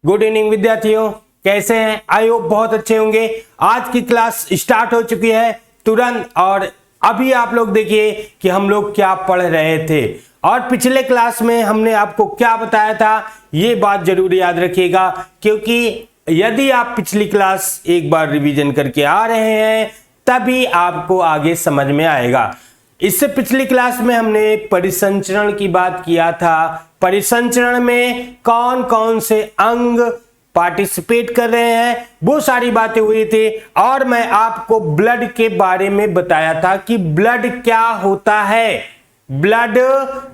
Good evening विद्यार्थियों, कैसे हैं? आई होप बहुत अच्छे होंगे। आज की क्लास स्टार्ट हो चुकी है तुरंत। और अभी आप लोग देखिए कि हम लोग क्या पढ़ रहे थे और पिछले क्लास में हमने आपको क्या बताया था, ये बात जरूर याद रखिएगा, क्योंकि यदि आप पिछली क्लास एक बार रिवीजन करके आ रहे हैं तभी आपको आगे समझ में आएगा। इससे पिछली क्लास में हमने परिसंचरण की बात किया था। परिसंचरण में कौन कौन से अंग पार्टिसिपेट कर रहे हैं, वो सारी बातें हुई थी। और मैं आपको ब्लड के बारे में बताया था कि ब्लड क्या होता है। ब्लड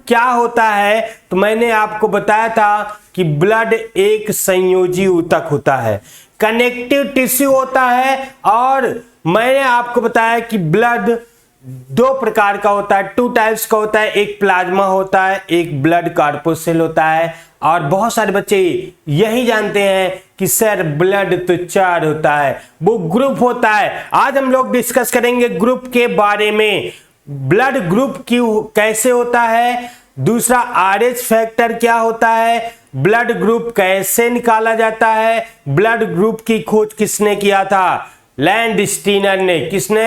क्या होता है तो मैंने आपको बताया था कि ब्लड एक संयोजी ऊतक होता है, कनेक्टिव टिश्यू होता है। और मैंने आपको बताया कि ब्लड दो प्रकार का होता है, टू टाइप्स का होता है। एक प्लाज्मा होता है, एक ब्लड कार्पोसेल होता है। और बहुत सारे बच्चे यही जानते हैं कि सर ब्लड तो चार होता है, वो ग्रुप होता है। आज हम लोग डिस्कस करेंगे ग्रुप के बारे में। ब्लड ग्रुप क्यों कैसे होता है, दूसरा आरएच फैक्टर क्या होता है, ब्लड ग्रुप कैसे निकाला जाता है, ब्लड ग्रुप की खोज किसने किया था, लैंडस्टीनर ने। किसने?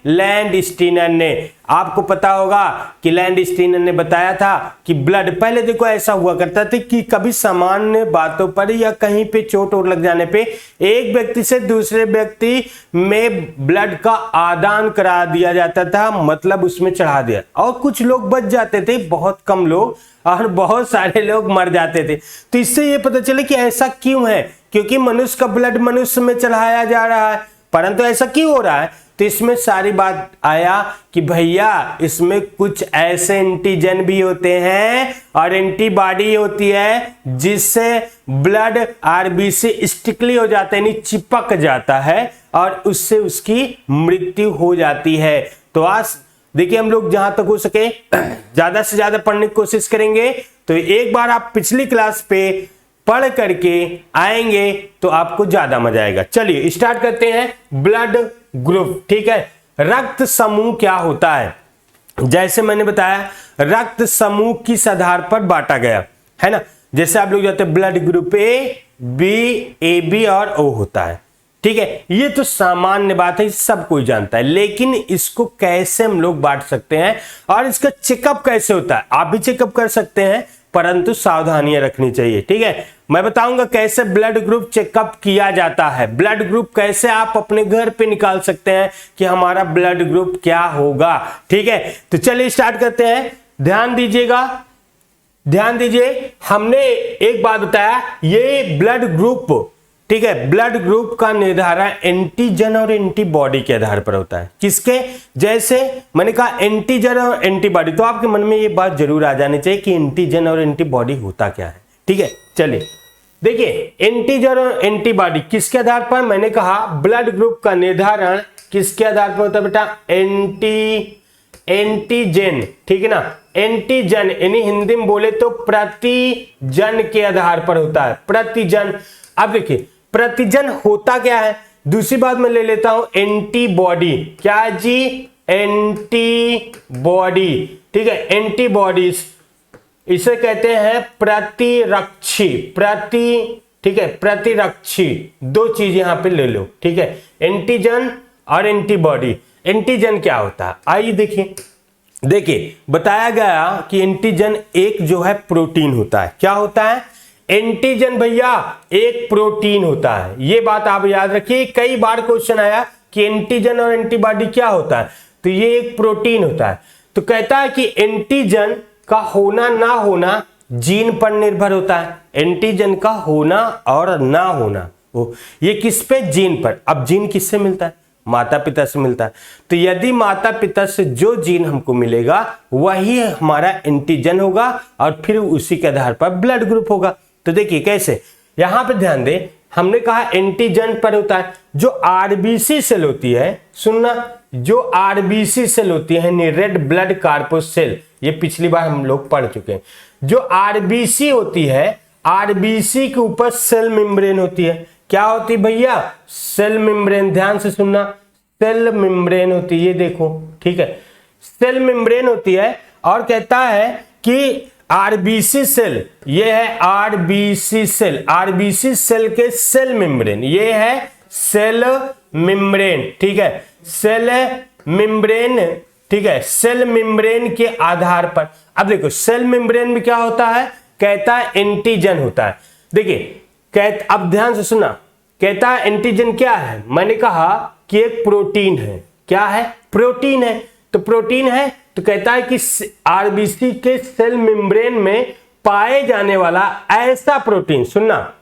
लैंडस्टीनर ने। आपको पता होगा कि लैंडस्टीनर ने बताया था कि ब्लड, पहले देखो ऐसा हुआ करता था कि कभी सामान्य बातों पर या कहीं पे चोट और लग जाने पे एक व्यक्ति से दूसरे व्यक्ति में ब्लड का आदान करा दिया जाता था, मतलब उसमें चढ़ा दिया, और कुछ लोग बच जाते थे, बहुत कम लोग, और बहुत सारे लोग मर जाते थे। तो इससे ये पता चले कि ऐसा क्यों है, क्योंकि मनुष्य का ब्लड मनुष्य में चढ़ाया जा रहा है। परंतु ऐसा क्यों हो रहा है? तो इसमें सारी बात आया कि भैया इसमें कुछ ऐसे एंटीजन भी होते हैं और एंटीबॉडी होती है जिससे ब्लड आरबीसी स्टिकली हो जाता है, यानी चिपक जाता है, और उससे उसकी मृत्यु हो जाती है। तो आज देखिए हम लोग जहां तक हो सके ज्यादा से ज्यादा पढ़ने की कोशिश करेंगे। तो एक बार आप पिछली क्लास पे पढ़ करके आएंगे तो आपको ज्यादा मजा आएगा। चलिए स्टार्ट करते हैं। ब्लड ग्रुप, ठीक है। रक्त समूह क्या होता है? जैसे मैंने बताया, रक्त समूह किस आधार पर बांटा गया है ना। जैसे आप लोग जानते हैं blood group A B, A B और ओ होता है, ठीक है। ये तो सामान्य बात है, सब कोई जानता है। लेकिन इसको कैसे हम लोग बांट सकते हैं और इसका चेकअप कैसे होता है? आप भी चेकअप कर सकते हैं, परंतु सावधानियां रखनी चाहिए, ठीक है। मैं बताऊंगा कैसे ब्लड ग्रुप चेकअप किया जाता है, ब्लड ग्रुप कैसे आप अपने घर पे निकाल सकते हैं कि हमारा ब्लड ग्रुप क्या होगा, ठीक है। तो चलिए स्टार्ट करते हैं। ध्यान दीजिएगा, ध्यान दीजिए। हमने एक बात बताया, ये ब्लड ग्रुप, ठीक है, ब्लड ग्रुप का निर्धारण एंटीजन और एंटीबॉडी के आधार पर होता है। किसके? जैसे मैंने कहा एंटीजन और एंटीबॉडी, तो आपके मन में ये बात जरूर आ जानी चाहिए कि एंटीजन और एंटीबॉडी होता क्या है, ठीक है। चलिए देखिए, एंटीजन और एंटीबॉडी किसके आधार पर? मैंने कहा ब्लड ग्रुप का निर्धारण किसके आधार पर होता है बेटा? एंटीजन, ठीक है ना। एंटीजन यानी हिंदी में बोले तो प्रतिजन के आधार पर होता है, प्रतिजन। अब देखिए प्रतिजन होता क्या है, दूसरी बात मैं ले लेता हूं एंटीबॉडी। क्या है जी? एंटीबॉडी, ठीक है। एंटीबॉडीज इसे कहते हैं प्रतिरक्षी, ठीक है, प्रतिरक्षी। दो चीज यहां पे ले लो, ठीक है, एंटीजन और एंटीबॉडी। एंटीजन क्या होता है? आइए देखिए बताया गया कि एंटीजन एक जो है प्रोटीन होता है। क्या होता है? एंटीजन भैया एक प्रोटीन होता है। ये बात आप याद रखिए, कई बार क्वेश्चन आया कि एंटीजन और एंटीबॉडी क्या होता है, तो ये एक प्रोटीन होता है। तो कहता है कि एंटीजन का होना ना होना जीन पर निर्भर होता है। एंटीजन का होना और ना होना ये किस पे? जीन पर। अब जीन किससे मिलता है? माता पिता से मिलता है। तो यदि माता पिता से जो जीन हमको मिलेगा वही हमारा एंटीजन होगा और फिर उसी के आधार पर ब्लड ग्रुप होगा। तो देखिए कैसे, यहां पे ध्यान दें, हमने कहा एंटीजन पर होता है। जो आरबीसी सेल होती है, सुनना, जो आरबीसी सेल होती है, रेड ब्लड कार्पोसेल, ये पिछली बार हम लोग पढ़ चुके हैं। जो आरबीसी होती है, आरबीसी के ऊपर सेल मेम्ब्रेन होती है। क्या होती है भैया? Cell membrane. ध्यान से सुनना, सेल मेम्ब्रेन होती है, ये देखो, ठीक है, सेल मेम्ब्रेन होती है। और कहता है कि आरबीसी सेल, ये है आरबीसी सेल, आरबीसी सेल के सेल मेम्ब्रेन, ये है सेल मेम्ब्रेन, ठीक है, सेल मेम्ब्रेन, ठीक है, सेल मेम्ब्रेन के आधार पर। अब देखो सेल मेम्ब्रेन में क्या होता है, कहता है एंटीजन होता है। देखिए अब ध्यान से सुना, कहता है एंटीजन क्या है, मैंने कहा कि एक प्रोटीन है, क्या है, प्रोटीन है, तो प्रोटीन है तो कहता है कि आरबीसी के सेल मेम्ब्रेन में पाए जाने वाला ऐसा प्रोटीन, सुनना,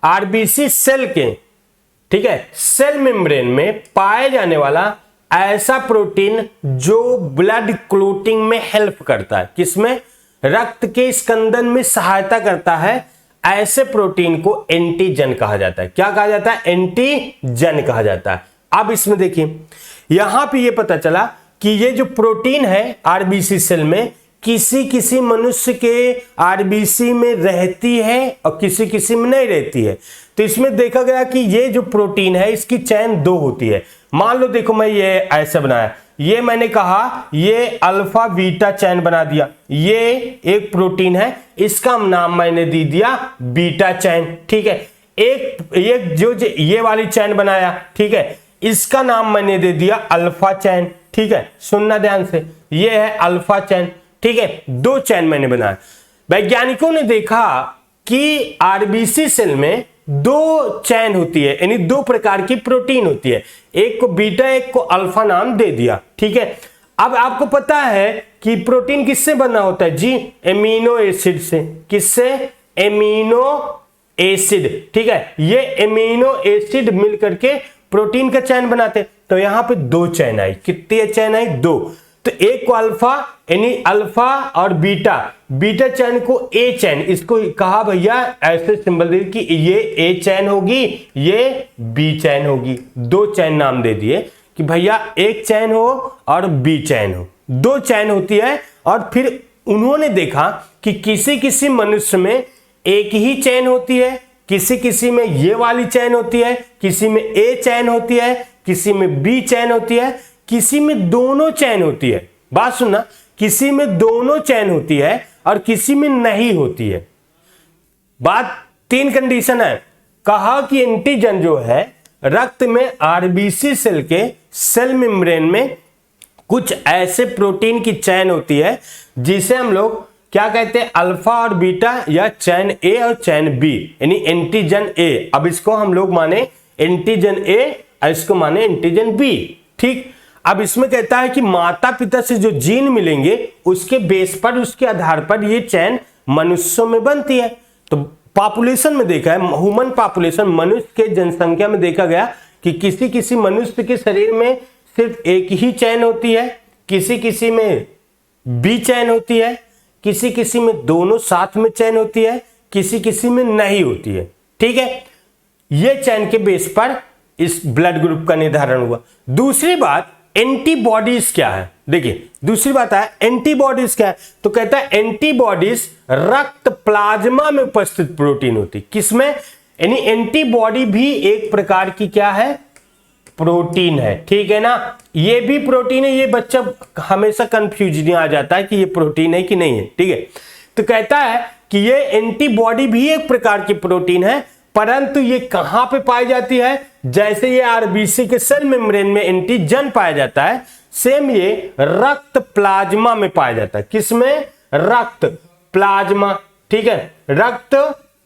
आरबीसी सेल के, ठीक है, सेल मेम्ब्रेन में पाए जाने वाला ऐसा प्रोटीन जो ब्लड क्लोटिंग में हेल्प करता है, किसमें, रक्त के स्कंदन में सहायता करता है, ऐसे प्रोटीन को एंटीजन कहा जाता है। क्या कहा जाता है, एंटीजन कहा जाता है। अब इसमें देखिए यहां पे ये पता चला कि ये जो प्रोटीन है आरबीसी सेल में किसी किसी मनुष्य के आरबीसी में रहती है और किसी किसी में नहीं रहती है। तो इसमें देखा गया कि ये जो प्रोटीन है इसकी चेन 2 होती है। मान लो देखो मैं ये ऐसे बनाया, ये मैंने कहा ये अल्फा बीटा चैन बना दिया, ये एक प्रोटीन है, इसका नाम मैंने दे दिया बीटा चैन, ठीक है। एक जो ये वाली चैन बनाया, ठीक है, इसका नाम मैंने दे दिया अल्फा चैन, ठीक है, सुनना ध्यान से, ये है अल्फा चैन, ठीक है, 2 चैन मैंने बनाया। वैज्ञानिकों ने देखा कि आरबीसी सेल में 2 चैन होती है, यानी 2 प्रकार की प्रोटीन होती है, एक को बीटा एक को अल्फा नाम दे दिया, ठीक है। अब आपको पता है कि प्रोटीन किससे बना होता है जी, एमिनो एसिड से, किससे, एमिनो एसिड, ठीक है, ये एमिनो एसिड मिलकर के प्रोटीन का चैन बनाते। तो यहां पे 2 चैन आई, कितनी चैन आई, 2। तो एक को अल्फा यानी अल्फा और बीटा, बीटा चैन को ए चैन, इसको कहा भैया ऐसे सिंबल दे कि ये ए चैन होगी, ये बी चैन होगी, 2 चैन नाम दे दिए कि भैया एक चैन हो और बी चैन हो, 2 चैन होती है। और फिर उन्होंने देखा कि किसी किसी मनुष्य में एक ही चैन होती है, किसी किसी में ये वाली चैन होती है, किसी में ए चैन होती है, किसी में बी चैन होती है, किसी में दोनों चैन होती है। बात सुनना, किसी में दोनों चैन होती है और किसी में नहीं होती है। बात 3 कंडीशन है। कहा कि एंटीजन जो है रक्त में आरबीसी सेल के सेल मेम्ब्रेन में कुछ ऐसे प्रोटीन की चैन होती है जिसे हम लोग क्या कहते हैं, अल्फा और बीटा या चैन ए और चैन बी, यानी एंटीजन ए। अब इसको हम लोग माने एंटीजन ए और इसको माने एंटीजन बी, ठीक। अब इसमें कहता है कि माता पिता से जो जीन मिलेंगे उसके बेस पर, उसके आधार पर ये चैन मनुष्यों में बनती है। तो पॉपुलेशन में देखा है, ह्यूमन पॉपुलेशन, मनुष्य के जनसंख्या में देखा गया कि किसी किसी मनुष्य के शरीर में सिर्फ एक ही चैन होती है, किसी किसी में बी चैन होती है, किसी किसी में दोनों साथ में चैन होती है, किसी किसी में नहीं होती है, ठीक है। ये चैन के बेस पर इस ब्लड ग्रुप का निर्धारण हुआ। दूसरी बात, एंटीबॉडीज क्या है, देखिए दूसरी बात है एंटीबॉडीज क्या है। तो कहता है एंटीबॉडीज रक्त प्लाज्मा में उपस्थित प्रोटीन होती, किसमें, यानी एंटीबॉडी भी एक प्रकार की क्या है, प्रोटीन है, ठीक है ना। ये भी प्रोटीन है, ये बच्चा हमेशा कंफ्यूजन आ जाता है कि ये प्रोटीन है कि नहीं है, ठीक है। तो कहता है कि ये एंटीबॉडी भी एक प्रकार की प्रोटीन है, परंतु ये कहां पे पाई जाती है, जैसे ये आरबीसी के सेल मेम्ब्रेन में एंटीजन पाया जाता है, सेम ये रक्त प्लाज्मा में पाया जाता है। किसमें, रक्त प्लाज्मा, ठीक है, रक्त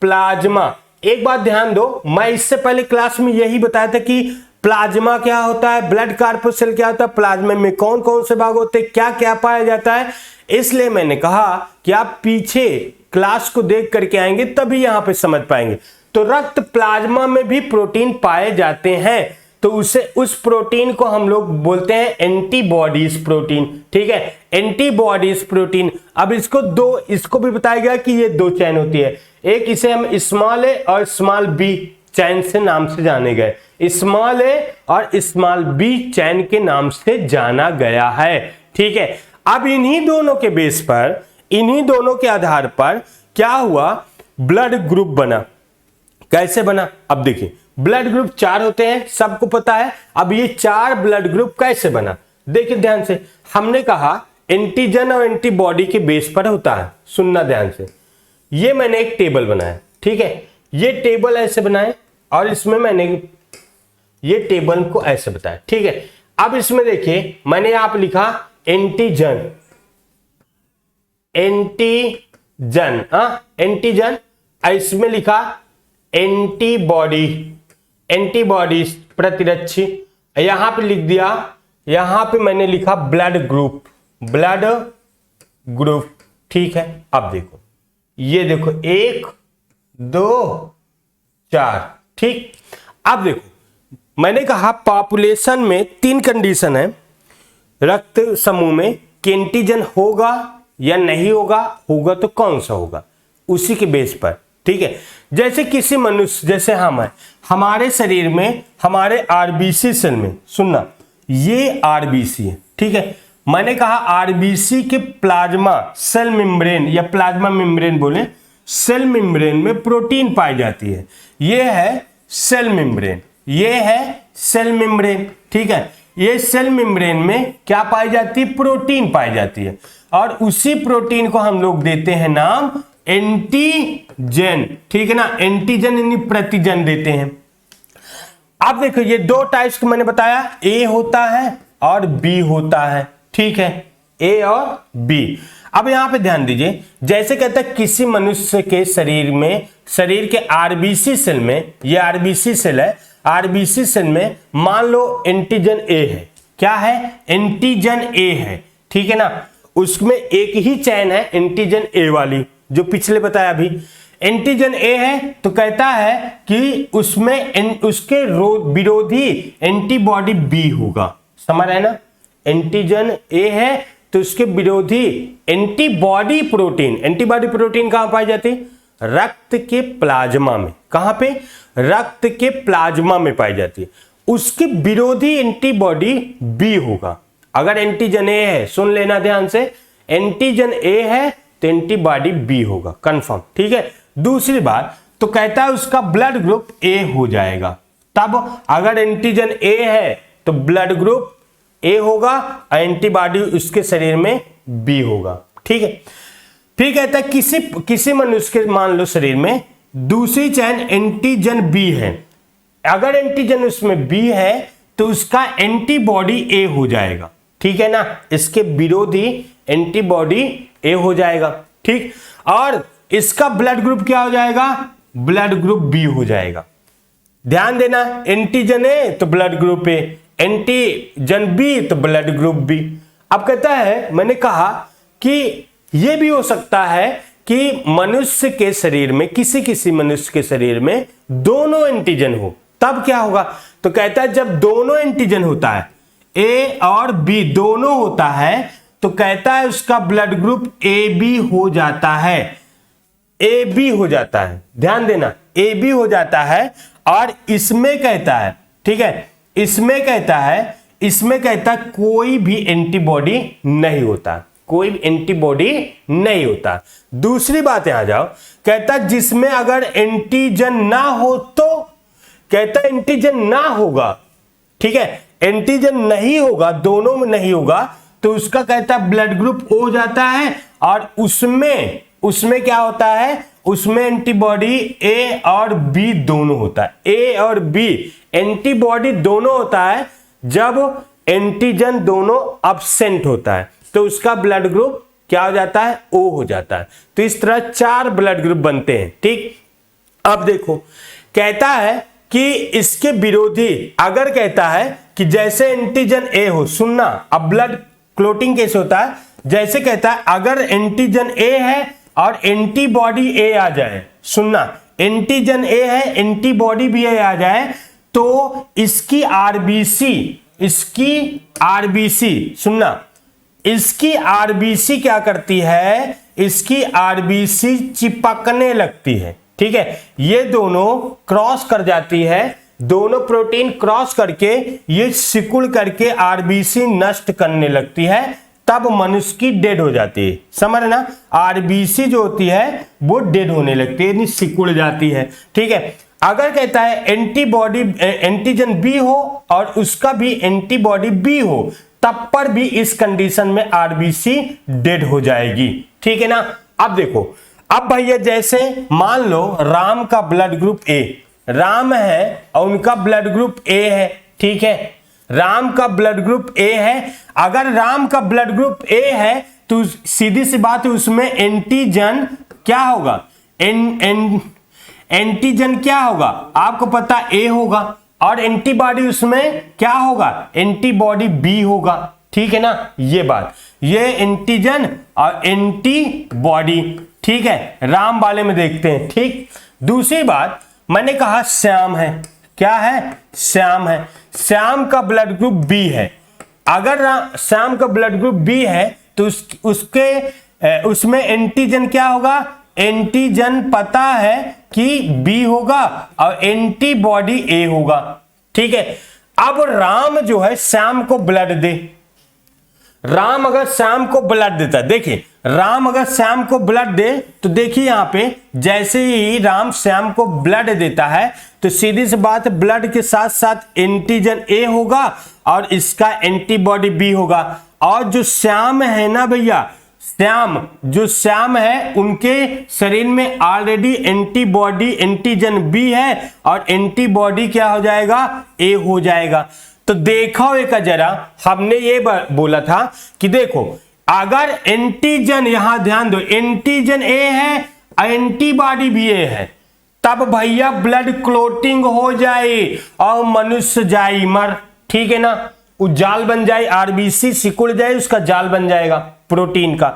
प्लाज्मा। एक बात ध्यान दो, मैं इससे पहले क्लास में यही बताया था कि प्लाज्मा क्या होता है, ब्लड कार्पोसेल क्या होता है, प्लाज्मा में कौन कौन से भाग होते हैं, क्या क्या पाया जाता है। इसलिए मैंने कहा कि आप पीछे क्लास को देख करके आएंगे तभी यहां पे समझ पाएंगे। तो रक्त प्लाज्मा में भी प्रोटीन पाए जाते हैं, तो उस प्रोटीन को हम लोग बोलते हैं एंटीबॉडीज प्रोटीन, ठीक है, एंटीबॉडीज प्रोटीन। अब इसको भी बताया गया कि ये 2 चैन होती है, एक इसे हम स्मॉल ए और स्मॉल बी चैन से नाम से जाने गए, स्मॉल ए और स्मॉल बी चैन के नाम से जाना गया है, ठीक है। अब इन्हीं दोनों के बेस पर, इन्हीं दोनों के आधार पर क्या हुआ, ब्लड ग्रुप बना। कैसे बना, अब देखिए ब्लड ग्रुप 4 होते हैं, सबको पता है। अब ये 4 ब्लड ग्रुप कैसे बना, देखिए ध्यान से। हमने कहा एंटीजन और एंटीबॉडी के बेस पर होता है। सुनना ध्यान से, ये मैंने एक टेबल बनाया, ठीक है, ये टेबल ऐसे बनाए और इसमें मैंने ये टेबल को ऐसे बताया, ठीक है। अब इसमें देखिए मैंने यहां पे लिखा एंटीजन, एंटीजन, एंटीजन, इसमें लिखा एंटीबॉडी, एंटीबॉडी प्रतिरक्षी, यहां पे लिख दिया, यहां पे मैंने लिखा ब्लड ग्रुप, ब्लड ग्रुप, ठीक है। अब देखो, ये देखो 1 2 4, ठीक। अब देखो मैंने कहा पॉपुलेशन में 3 कंडीशन है रक्त समूह में कि एंटीजन होगा या नहीं होगा, होगा तो कौन सा होगा, उसी के बेस पर, ठीक है। जैसे किसी मनुष्य, जैसे हम हैं, हमारे शरीर में हमारे आरबीसी सेल में, सुनना, ये आरबीसी है, ठीक है। मैंने कहा आरबीसी के प्लाज्मा सेल मेम्ब्रेन या प्लाज्मा मेम्ब्रेन बोले, सेल मेम्ब्रेन में प्रोटीन पाई जाती है। ये है सेल मेम्ब्रेन, ये है सेल मेम्ब्रेन, ठीक है। ये सेल मेम्ब्रेन में क्या पाई जाती है, प्रोटीन पाई जाती है, और उसी प्रोटीन को हम लोग देते हैं नाम एंटीजन, ठीक है ना, एंटीजन यानी प्रतिजन देते हैं। अब देखो ये 2 टाइप्स को मैंने बताया, ए होता है और बी होता है, ठीक है, ए और बी। अब यहां पे ध्यान दीजिए, जैसे कहता है किसी मनुष्य के शरीर में, शरीर के आरबीसी सेल में, ये आरबीसी सेल है, आरबीसी सेल में मान लो एंटीजन ए है, क्या है, एंटीजन ए है, ठीक है ना, उसमें एक ही चैन है एंटीजन ए वाली जो पिछले बताया अभी। एंटीजन ए है तो कहता है कि उसमें उसके विरोधी एंटीबॉडी बी होगा, समझ रहे ना, एंटीजन ए है तो उसके विरोधी एंटीबॉडी प्रोटीन, एंटीबॉडी प्रोटीन कहां पाई जाती है, रक्त के प्लाज्मा में, कहां पे, रक्त के प्लाज्मा में पाई जाती है, उसके विरोधी एंटीबॉडी बी होगा। अगर एंटीजन ए है, सुन लेना ध्यान से, एंटीजन ए है तो एंटीबॉडी बी होगा, कंफर्म, ठीक है। दूसरी बात तो कहता है उसका ब्लड ग्रुप ए हो जाएगा, तब अगर एंटीजन ए है तो ब्लड ग्रुप ए होगा और एंटीबॉडी उसके शरीर में बी होगा, ठीक है। फिर कहता है किसी मनुष्य के मान लो शरीर में दूसरी चैन एंटीजन बी है, अगर एंटीजन उसमें बी है तो उसका एंटीबॉडी ए हो जाएगा, ठीक है ना, इसके विरोधी एंटीबॉडी ए हो जाएगा, ठीक। और इसका ब्लड ग्रुप क्या हो जाएगा, ब्लड ग्रुप बी हो जाएगा। ध्यान देना, एंटीजन ए तो blood group A, antigen B तो ब्लड ग्रुप बी। अब कहता है, मैंने कहा कि यह भी हो सकता है कि मनुष्य के शरीर में, किसी मनुष्य के शरीर में दोनों एंटीजन हो, तब क्या होगा, तो कहता है जब दोनों एंटीजन होता है, ए और बी दोनों होता है, तो कहता है उसका ब्लड ग्रुप ए बी हो जाता है, ए बी हो जाता है, ध्यान देना, ए बी हो जाता है। और इसमें कहता है, ठीक है, इसमें कहता है कोई भी एंटीबॉडी नहीं होता, कोई भी एंटीबॉडी नहीं होता। दूसरी बात यहां जाओ, कहता जिसमें अगर एंटीजन ना हो तो, कहता एंटीजन ना होगा, ठीक है, एंटीजन नहीं होगा, दोनों में नहीं होगा, तो उसका कहता ब्लड ग्रुप हो जाता है, और उसमें क्या होता है, उसमें एंटीबॉडी ए और बी दोनों होता है, ए और बी एंटीबॉडी दोनों होता है जब एंटीजन दोनों अब्सेंट होता है, तो उसका ब्लड ग्रुप क्या हो जाता है, ओ हो जाता है। तो इस तरह 4 ब्लड ग्रुप बनते हैं, ठीक। अब देखो कहता है कि इसके विरोधी, अगर कहता है कि जैसे एंटीजन ए हो, सुनना, अब ब्लड क्लोटिंग कैसे होता है, जैसे कहता है अगर एंटीजन ए है और एंटीबॉडी ए आ जाए, सुनना, एंटीजन ए है एंटीबॉडी भी ए आ जाए, तो इसकी आरबीसी सुनना, इसकी आरबीसी क्या करती है, इसकी आरबीसी चिपकने लगती है, ठीक है, ये दोनों क्रॉस कर जाती है, दोनों प्रोटीन क्रॉस करके ये सिकुड़ करके आरबीसी नष्ट करने लगती है, तब मनुष्य की डेड हो जाती है, समझ ना, आरबीसी जो होती है वो डेड होने लगती है, यानी सिकुड़ जाती है, ठीक है। अगर कहता है एंटीबॉडी एंटीजन बी हो और उसका भी एंटीबॉडी बी हो, तब पर भी इस कंडीशन में आरबीसी डेड हो जाएगी। ठीक है ना। अब देखो, अब भैया जैसे मान लो राम का ब्लड ग्रुप ए, राम है और उनका ब्लड ग्रुप ए है। ठीक है, राम का ब्लड ग्रुप ए है। अगर राम का ब्लड ग्रुप ए है तो सीधी सी बात है, उसमें एंटीजन क्या होगा, एंटीजन क्या होगा आपको पता, ए होगा, और एंटीबॉडी उसमें क्या होगा, एंटीबॉडी बी होगा। ठीक है ना, ये बात, ये एंटीजन और एंटीबॉडी। ठीक है, राम वाले में देखते हैं। ठीक, दूसरी बात मैंने कहा श्याम है, क्या है, श्याम है, श्याम का ब्लड ग्रुप बी है। अगर श्याम का ब्लड ग्रुप बी है तो उसमें एंटीजन क्या होगा, एंटीजन पता है कि बी होगा और एंटीबॉडी ए होगा। ठीक है, अब राम जो है श्याम को ब्लड दे, राम अगर श्याम को ब्लड देता है, देखिए राम अगर श्याम को ब्लड दे तो देखिए यहां पे जैसे ही राम श्याम को ब्लड देता है तो सीधी सी बात है, ब्लड के साथ साथ एंटीजन ए होगा और इसका एंटीबॉडी बी होगा। और जो श्याम है ना भैया, श्याम जो श्याम है उनके शरीर में ऑलरेडी एंटीबॉडी एंटीजन बी है और एंटीबॉडी क्या हो जाएगा, ए हो जाएगा। तो देखो एक जरा, हमने ये बोला था कि देखो अगर एंटीजन, यहां ध्यान दो, एंटीजन ए है एंटीबॉडी भी ए है, तब भैया ब्लड क्लोटिंग हो जाए और मनुष्य जाए मर। ठीक है ना, वो जाल बन जाए, आरबीसी सिकुड़ जाए, उसका जाल बन जाएगा प्रोटीन का।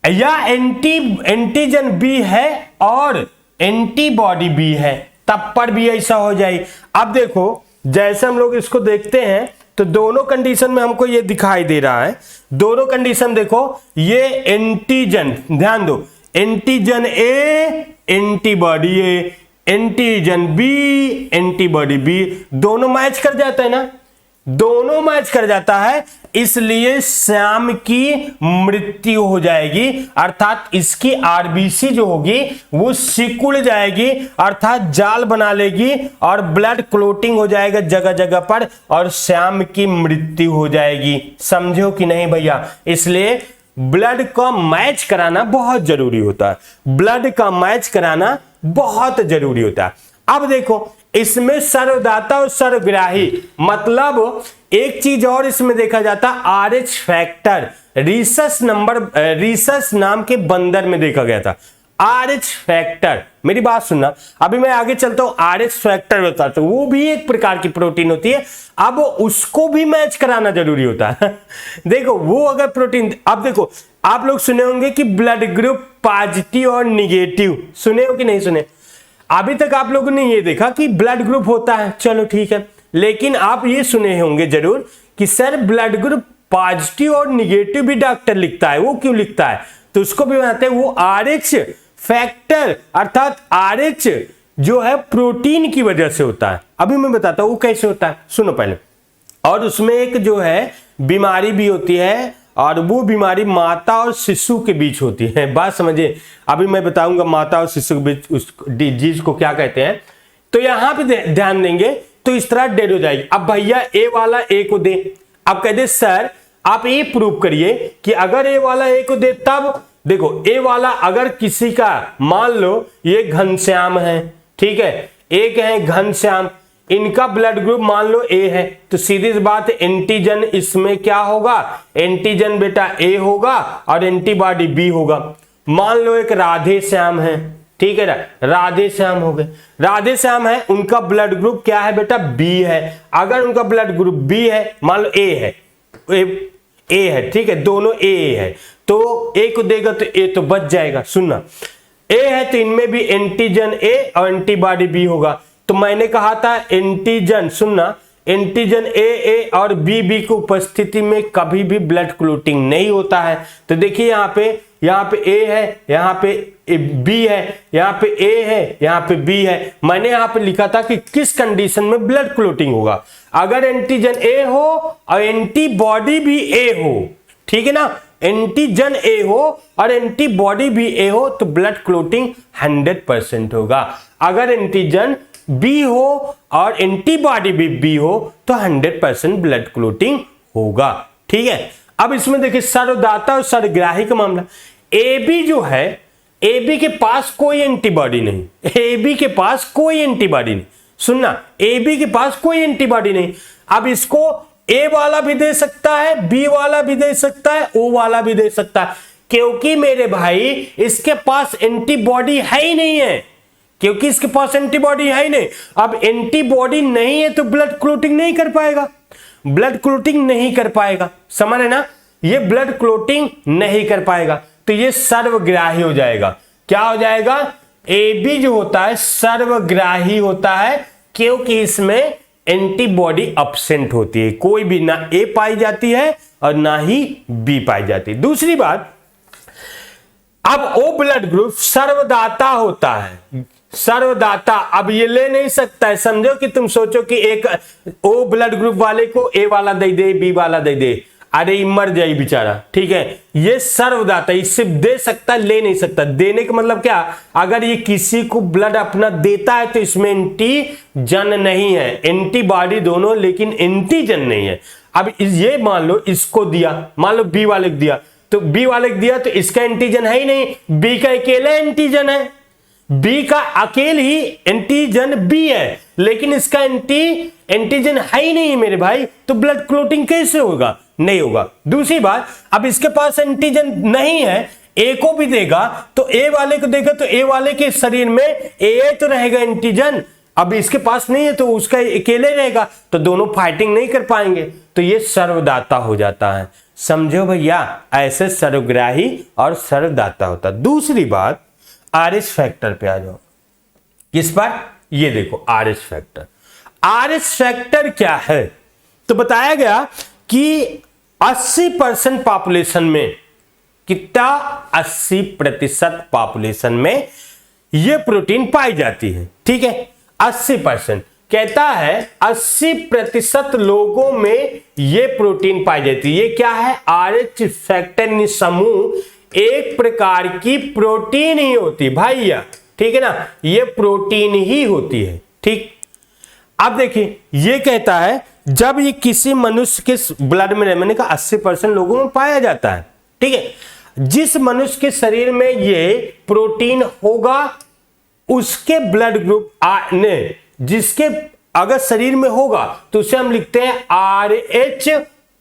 या एंटीजन बी है और एंटीबॉडी बी है, तब पर भी ऐसा हो जाए। अब देखो जैसे हम लोग इसको देखते हैं तो दोनों कंडीशन में हमको ये दिखाई दे रहा है, दोनों कंडीशन देखो, ये एंटीजन, ध्यान दो, antigen A antibody A, antigen B antibody B, दोनों मैच कर जाता है ना, दोनों मैच कर जाता है, इसलिए श्याम की मृत्यु हो जाएगी, अर्थात इसकी आरबीसी जो होगी वो सिकुड़ जाएगी, अर्थात जाल बना लेगी और ब्लड क्लोटिंग हो जाएगा जगह जगह पर और श्याम की मृत्यु हो जाएगी। समझो कि नहीं भैया, इसलिए ब्लड का मैच कराना बहुत जरूरी होता है, ब्लड का मैच कराना बहुत जरूरी होता है। अब देखो इसमें सर्वदाता और सर्वग्राही, मतलब एक चीज और इसमें देखा जाता, आरएच फैक्टर, रीसस नाम के बंदर में देखा गया था आरएच फैक्टर। मेरी बात सुनना, अभी मैं आगे चलता हूं, आरएच फैक्टर बताता हूं, वो भी एक प्रकार की प्रोटीन होती है, अब उसको भी मैच कराना जरूरी होता है। देखो वो अगर प्रोटीन, अब देखो आप लोग सुने होंगे कि ब्लड ग्रुप पॉजिटिव और निगेटिव, सुने हो कि नहीं सुने? अभी तक आप लोगों ने ये देखा कि ब्लड ग्रुप होता है, चलो ठीक है, लेकिन आप ये सुने होंगे जरूर कि सर ब्लड ग्रुप पॉजिटिव और निगेटिव भी डॉक्टर लिखता है, वो क्यों लिखता है? तो उसको भी बताते हैं, वो आरएच फैक्टर अर्थात आरएच जो है प्रोटीन की वजह से होता है। अभी मैं बताता हूं वो कैसे होता है, सुनो पहले। और उसमें एक जो है बीमारी भी होती है और वो बीमारी माता और शिशु के बीच होती है, बात समझिए। अभी मैं बताऊंगा माता और शिशु के बीच उस डिजीज को क्या कहते हैं। तो यहां पे ध्यान देंगे तो इस तरह डेड हो जाएगी। अब भैया ए वाला ए को दे, अब कहते सर आप ये प्रूव करिए कि अगर ए वाला ए को दे तब, देखो ए वाला अगर किसी का मान लो ये घनश्याम है, ठीक है, एक है घनश्याम, इनका ब्लड ग्रुप मान लो ए है, तो सीधी सी बात है एंटीजन इसमें क्या होगा, एंटीजन बेटा ए होगा और एंटीबॉडी बी होगा। मान लो एक राधे श्याम है, ठीक है ना, राधे श्याम हो गए, राधे श्याम है, उनका ब्लड ग्रुप क्या है बेटा, बी है। अगर उनका ब्लड ग्रुप बी है, मान लो ए है, ए है, ठीक है, दोनों ए है, तो ए को देगा तो ए तो बच जाएगा। सुनना, ए है तो इनमें भी एंटीजन ए और एंटीबॉडी बी होगा। तो मैंने कहा था एंटीजन, सुनना, एंटीजन ए और बी की उपस्थिति में कभी भी ब्लड क्लोटिंग नहीं होता है। तो देखिए यहाँ पे ए है, यहाँ पे बी है, यहाँ पे ए है, यहाँ पे बी है। मैंने यहाँ पे लिखा था कि किस कंडीशन में ब्लड क्लोटिंग होगा, अगर एंटीजन ए हो और एंटीबॉडी भी ए हो, ठीक है ना, एंटीजन ए हो और एंटीबॉडी भी ए हो तो ब्लड क्लोटिंग 100% होगा। अगर एंटीजन बी हो और एंटीबॉडी भी बी हो तो 100% ब्लड क्लोटिंग होगा। ठीक है। अब इसमें देखिए सर्वदाता और सर्वग्राही का मामला। ए बी जो है, ए बी के पास कोई एंटीबॉडी नहीं, ए बी के पास कोई एंटीबॉडी नहीं, सुनना, ए बी के पास कोई एंटीबॉडी नहीं। अब इसको ए वाला भी दे सकता है, बी वाला भी दे सकता है, ओ वाला भी दे सकता है, क्योंकि मेरे भाई इसके पास एंटीबॉडी है ही नहीं है, क्योंकि इसके पास एंटीबॉडी है ही नहीं। अब एंटीबॉडी नहीं है तो ब्लड क्लोटिंग नहीं कर पाएगा, ब्लड क्लोटिंग नहीं कर पाएगा, समझ है ना, ये ब्लड क्लोटिंग नहीं कर पाएगा, तो ये सर्वग्राही हो जाएगा। क्या हो जाएगा? ए बी जो होता है सर्वग्राही होता है, क्योंकि इसमें एंटीबॉडी अब्सेंट होती है, कोई भी ना ए पाई जाती है और ना ही बी पाई जाती है। दूसरी बात, अब ओ ब्लड ग्रुप सर्वदाता होता है, सर्वदाता। अब ये ले नहीं सकता है, समझो कि तुम सोचो कि एक ओ ब्लड ग्रुप वाले को ए वाला दे दे, बी वाला दे दे, अरे मर जाए बेचारा, ठीक है। ये सर्वदाता, इससे दे सकता, ले नहीं सकता। देने का मतलब क्या, अगर ये किसी को ब्लड अपना देता है तो इसमें एंटीजन नहीं है, एंटीबॉडी दोनों, लेकिन एंटीजन नहीं है। अब ये मान लो इसको दिया, मान लो बी वाले को दिया, तो बी वाले को दिया तो इसका एंटीजन है ही नहीं, बी का अकेला एंटीजन है, बी का अकेले ही एंटीजन बी है, लेकिन इसका एंटीजन है ही नहीं मेरे भाई, तो ब्लड क्लोटिंग कैसे होगा? नहीं होगा। दूसरी बात, अब इसके पास एंटीजन नहीं है, ए को भी देगा तो ए वाले को देगा तो ए वाले के शरीर में ए तो रहेगा एंटीजन, अब इसके पास नहीं है तो उसका अकेले रहेगा, तो दोनों फाइटिंग नहीं कर पाएंगे, तो ये सर्वदाता हो जाता है। समझो भैया, ऐसे सर्वग्राही और सर्वदाता होता। दूसरी बात, आरएच फैक्टर पे आ जाओ। किस पर? ये देखो आरएच फैक्टर। आरएच फैक्टर क्या है? तो बताया गया कि 80% पॉपुलेशन में, कितना, 80% पॉपुलेशन में यह प्रोटीन पाई जाती है, ठीक है। 80% कहता है 80% लोगों में यह प्रोटीन पाई जाती है। ये क्या है? आरएच फैक्टर समूह एक प्रकार की प्रोटीन ही होती है भैया, ठीक है ना, ये प्रोटीन ही होती है, ठीक। अब देखिए, ये कहता है जब ये किसी मनुष्य के ब्लड में, मैंने कहा 80% लोगों में पाया जाता है, ठीक है। जिस मनुष्य के शरीर में ये प्रोटीन होगा, उसके ब्लड ग्रुप ने, जिसके अगर शरीर में होगा तो उसे हम लिखते हैं RH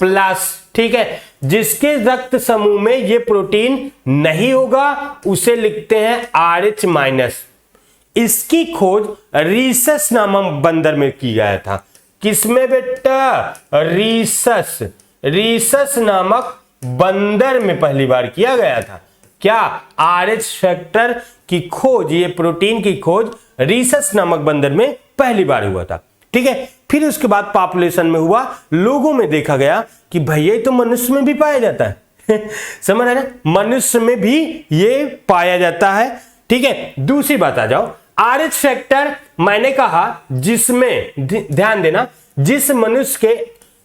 प्लस, ठीक है। जिसके रक्त समूह में ये प्रोटीन नहीं होगा उसे लिखते हैं RH माइनस। इसकी खोज रीसस नामक बंदर में की गया था। किसमें बेटा? रीसस नामक बंदर में पहली बार किया गया था। क्या? RH फैक्टर की खोज, ये प्रोटीन की खोज रीसस नामक बंदर में पहली बार हुआ था, ठीक है। फिर उसके बाद पॉपुलेशन में हुआ, लोगों में देखा गया कि भैया तो मनुष्य में भी पाया जाता है समझ रहे ना, मनुष्य में भी ये पाया जाता है, ठीक है। दूसरी बात आ जाओ, RH फैक्टर मैंने कहा जिसमें, ध्यान देना, जिस मनुष्य के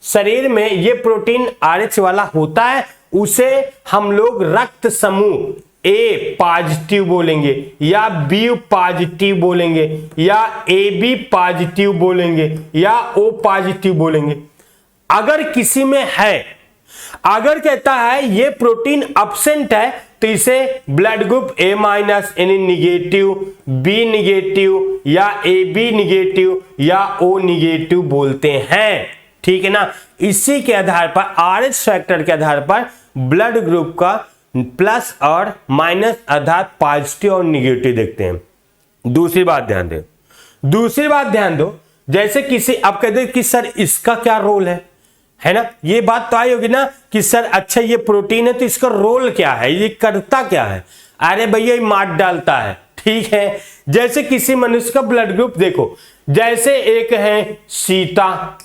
शरीर में ये प्रोटीन RH वाला होता है उसे हम लोग रक्त समूह A पॉजिटिव बोलेंगे या B पॉजिटिव बोलेंगे या AB पॉजिटिव बोलेंगे या O पॉजिटिव बोलेंगे। अगर किसी में है, अगर कहता है ये प्रोटीन अब्सेंट है तो इसे ब्लड ग्रुप A माइनस यानी निगेटिव, B निगेटिव या AB निगेटिव या O निगेटिव बोलते हैं, ठीक है ना। इसी के आधार पर, RH फैक्टर के आधार पर ब्लड ग्रुप का प्लस और माइनस अर्थात पॉजिटिव और निगेटिव देखते हैं। दूसरी बात ध्यान दो, दूसरी बात ध्यान दो, जैसे किसी आप कहते हैं कि सर इसका क्या रोल है ना, ये बात तो आई होगी ना कि सर अच्छा ये प्रोटीन है तो इसका रोल क्या है, ये करता क्या है? अरे भैया ये मार डालता है, ठीक है। जैसे किसी मनुष्य का ब्लड ग्रुप देखो, जैसे एक है सीता,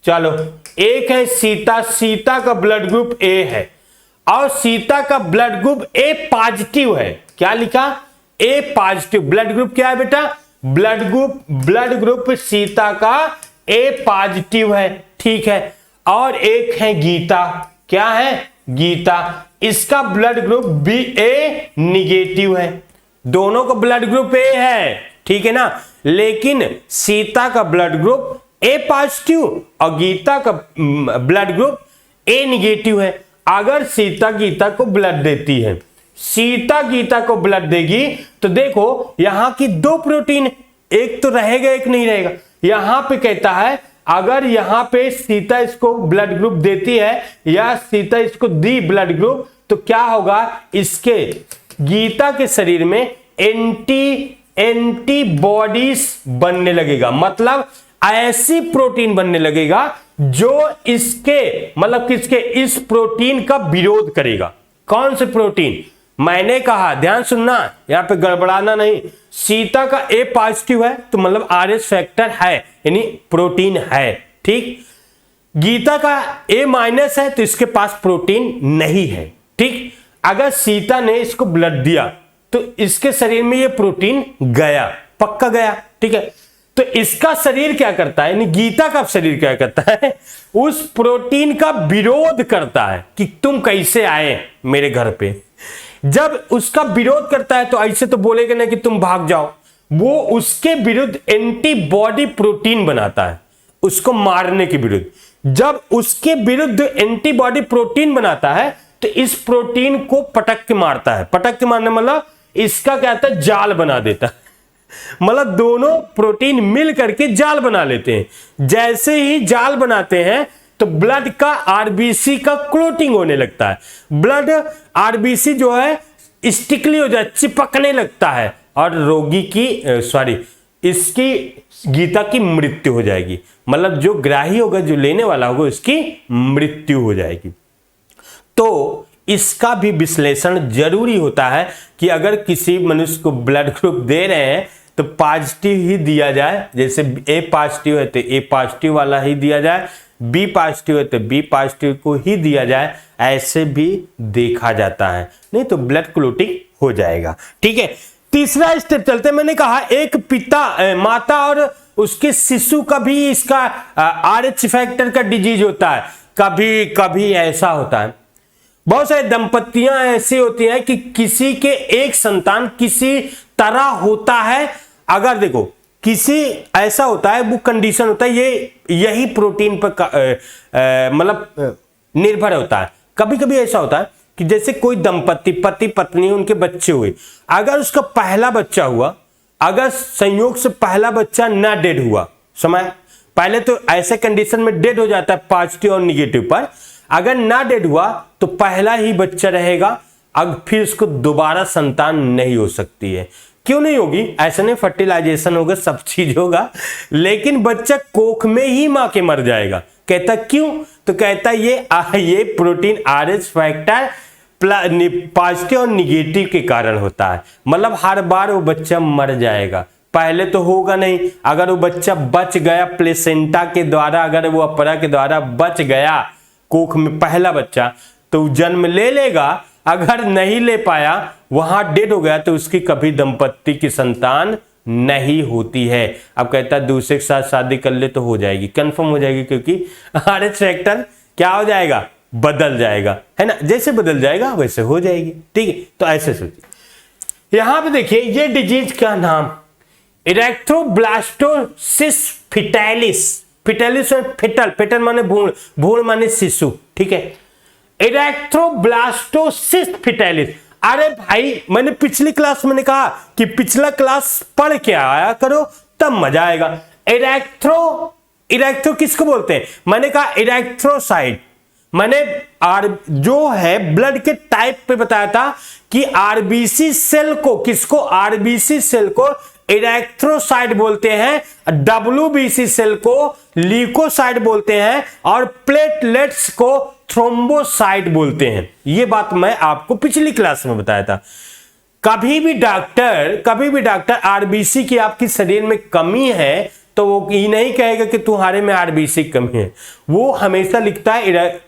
चलो एक है सीता, सीता का ब्लड ग्रुप A है और सीता का ब्लड ग्रुप A पॉजिटिव है। क्या लिखा? A positive. ब्लड ग्रुप क्या है बेटा? ब्लड ग्रुप सीता का A पॉजिटिव है, ठीक है। और एक है गीता, क्या है? गीता, इसका ब्लड ग्रुप A निगेटिव है। दोनों का ब्लड ग्रुप A है, ठीक है ना, लेकिन सीता का ब्लड ग्रुप A पॉजिटिव और गीता का ब्लड ग्रुप ए निगेटिव है। अगर सीता गीता को ब्लड देती है, सीता गीता को ब्लड देगी तो देखो यहां की दो प्रोटीन, एक तो रहेगा एक नहीं रहेगा। यहां पे कहता है अगर यहां पे सीता इसको ब्लड ग्रुप देती है या सीता इसको दी ब्लड ग्रुप तो क्या होगा, इसके गीता के शरीर में एंटीबॉडीज बनने लगेगा। मतलब ऐसी प्रोटीन बनने लगेगा जो इसके मतलब किसके, इस प्रोटीन का विरोध करेगा। कौन से प्रोटीन, मैंने कहा ध्यान सुनना, यहां पे गड़बड़ाना नहीं। सीता का ए पॉजिटिव है तो मतलब आरएच फैक्टर है, यानी प्रोटीन है, ठीक। गीता का ए माइनस है तो इसके पास प्रोटीन नहीं है, ठीक। अगर सीता ने इसको ब्लड दिया तो इसके शरीर में ये प्रोटीन गया, पक्का गया, ठीक है। तो इसका शरीर क्या करता है, यानी गीता का शरीर क्या करता है, उस प्रोटीन का विरोध करता है कि तुम कैसे आए मेरे घर पे। जब उसका विरोध करता है तो ऐसे तो बोलेगा ना कि तुम भाग जाओ, वो उसके विरुद्ध एंटीबॉडी प्रोटीन बनाता है उसको मारने के विरुद्ध। जब उसके विरुद्ध एंटीबॉडी प्रोटीन बनाता है तो इस प्रोटीन को पटक के मारता है। पटक के मारने मतलब इसका क्या होता है, जाल बना देता है। मतलब दोनों प्रोटीन मिल करके जाल बना लेते हैं। जैसे ही जाल बनाते हैं तो ब्लड का आरबीसी का क्लोटिंग होने लगता है। ब्लड आरबीसी जो है स्टिकली हो जाए, चिपकने लगता है और रोगी की इसकी गीता की मृत्यु हो जाएगी। मतलब जो ग्राही होगा, जो लेने वाला होगा, उसकी मृत्यु हो जाएगी। तो इसका भी विश्लेषण जरूरी होता है कि अगर किसी मनुष्य को ब्लड ग्रुप दे रहे हैं तो पॉजिटिव ही दिया जाए। जैसे ए पॉजिटिव है तो ए पॉजिटिव वाला ही दिया जाए, बी पॉजिटिव है तो बी पॉजिटिव को ही दिया जाए, ऐसे भी देखा जाता है, नहीं तो ब्लड क्लोटिंग हो जाएगा, ठीक है। तीसरा स्टेप चलते, मैंने कहा एक पिता माता और उसके शिशु का भी इसका आरएच फैक्टर का डिजीज होता है। कभी कभी ऐसा होता है, बहुत सारे दंपतियां ऐसी होती हैं कि किसी के एक संतान किसी तरह होता है। अगर देखो किसी ऐसा होता है, वो कंडीशन होता है, ये यही प्रोटीन पर मतलब निर्भर होता है। कभी कभी ऐसा होता है कि जैसे कोई दंपति, पति पत्नी, उनके बच्चे हुए, अगर उसका पहला बच्चा हुआ, अगर संयोग से पहला बच्चा ना डेड हुआ, समय पहले तो ऐसे कंडीशन में डेड हो जाता है पॉजिटिव और निगेटिव पर, अगर ना डेड हुआ तो पहला ही बच्चा रहेगा। अब फिर उसको दोबारा संतान नहीं हो सकती है। क्यों नहीं होगी, ऐसा नहीं, फर्टिलाइजेशन होगा, सब चीज होगा, लेकिन बच्चा कोख में ही मां के मर जाएगा। कहता क्यों, तो कहता ये प्रोटीन आरएच फैक्टर पॉजिटिव और निगेटिव के कारण होता है। मतलब हर बार वो बच्चा मर जाएगा, पहले तो होगा नहीं। अगर वो बच्चा बच गया प्लेसेंटा के द्वारा, अगर वो अपरा के द्वारा बच गया कोख में पहला बच्चा, तो जन्म ले लेगा। अगर नहीं ले पाया, वहां डेड हो गया, तो उसकी कभी दंपत्ति की संतान नहीं होती है। अब कहता है दूसरे के साथ शादी कर ले तो हो जाएगी, कंफर्म हो जाएगी, क्योंकि आरएच फैक्टर क्या हो जाएगा, बदल जाएगा, है ना। जैसे बदल जाएगा वैसे हो जाएगी, ठीक है। तो ऐसे सोचिए, यहां पे देखिए ये डिजीज का नाम इरेक्थ्रोब्लास्टोसिस फिटालिस। फिटालिस और फिटल, फिटल माने भ्रूण, भ्रूण माने शिशु, ठीक है। इरेक्थ्रोब्लास्टोसिस फिटालिस। अरे भाई, मैंने पिछली क्लास में कहा कि पिछला क्लास पढ़ के आया करो, तब मजा आएगा। इरेक्थ्रो किसको बोलते हैं, मैंने कहा इरेक्थ्रोसाइट। मैंने जो है ब्लड के टाइप पे बताया था कि आरबीसी सेल को, किसको, आरबीसी सेल को इरेक्थ्रोसाइट बोलते हैं, डब्ल्यूबीसी सेल को ल्यूकोसाइट बोलते हैं, और प्लेटलेट्स को थ्रोम्बोसाइट बोलते हैं। यह बात मैं आपको पिछली क्लास में बताया था। कभी भी डॉक्टर आरबीसी की आपकी शरीर में कमी है तो वो ये नहीं कहेगा कि तुम्हारे में आरबीसी कमी है, वो हमेशा लिखता है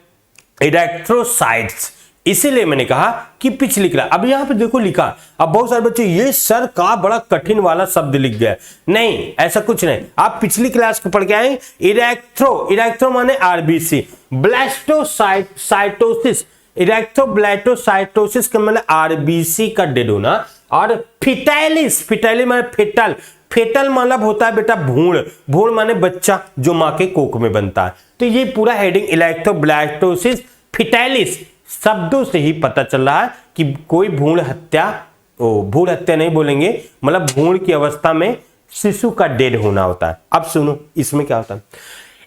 इरेक्थ्रोसाइट्स। इसीलिए मैंने कहा कि पिछली क्लास, अब यहां पे देखो लिखा, अब बहुत सारे बच्चे ये सर का बड़ा कठिन वाला शब्द लिख गया। नहीं, ऐसा कुछ नहीं, आप पिछली क्लास को पढ़ के आए। इरेक्थ्रो माने आरबीसी, ब्लास्टोसाइटोसिस, इरेक्थ्रोब्लास्टोसाइटोसिस का मतलब आरबीसी का डेड होना, और फिटालिस माने फिटल, फेटल मतलब होता है बेटा भ्रूण, भ्रूण माने बच्चा जो मां के कोख में बनता है। तो ये पूरा हेडिंग इलेक्ट्रोब्लास्टोसिस फिटालिस शब्दों से ही पता चल रहा है कि कोई भ्रूण हत्या, भ्रूण हत्या नहीं बोलेंगे, मतलब भ्रूण की अवस्था में शिशु का डेड होना होता है। अब सुनो इसमें क्या होता है,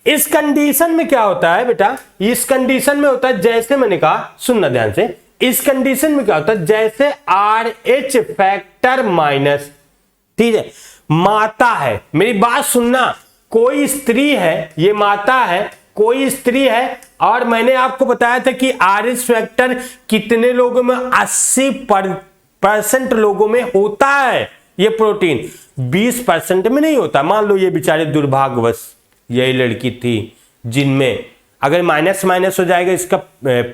इस कंडीशन में क्या होता है बेटा, इस कंडीशन में होता है जैसे मैंने कहा, सुनना ध्यान से, इस कंडीशन में क्या होता है जैसे RH फैक्टर माइनस, ठीक है, माता है, मेरी बात सुनना, कोई स्त्री है, ये माता है, कोई स्त्री है, और मैंने आपको बताया था कि RH फैक्टर कितने लोगों में 80% लोगों में होता है, ये प्रोटीन 20% में नहीं होता। मान लो ये बेचारे दुर्भाग्यवश यही लड़की थी जिनमें अगर माइनस माइनस हो जाएगा, इसका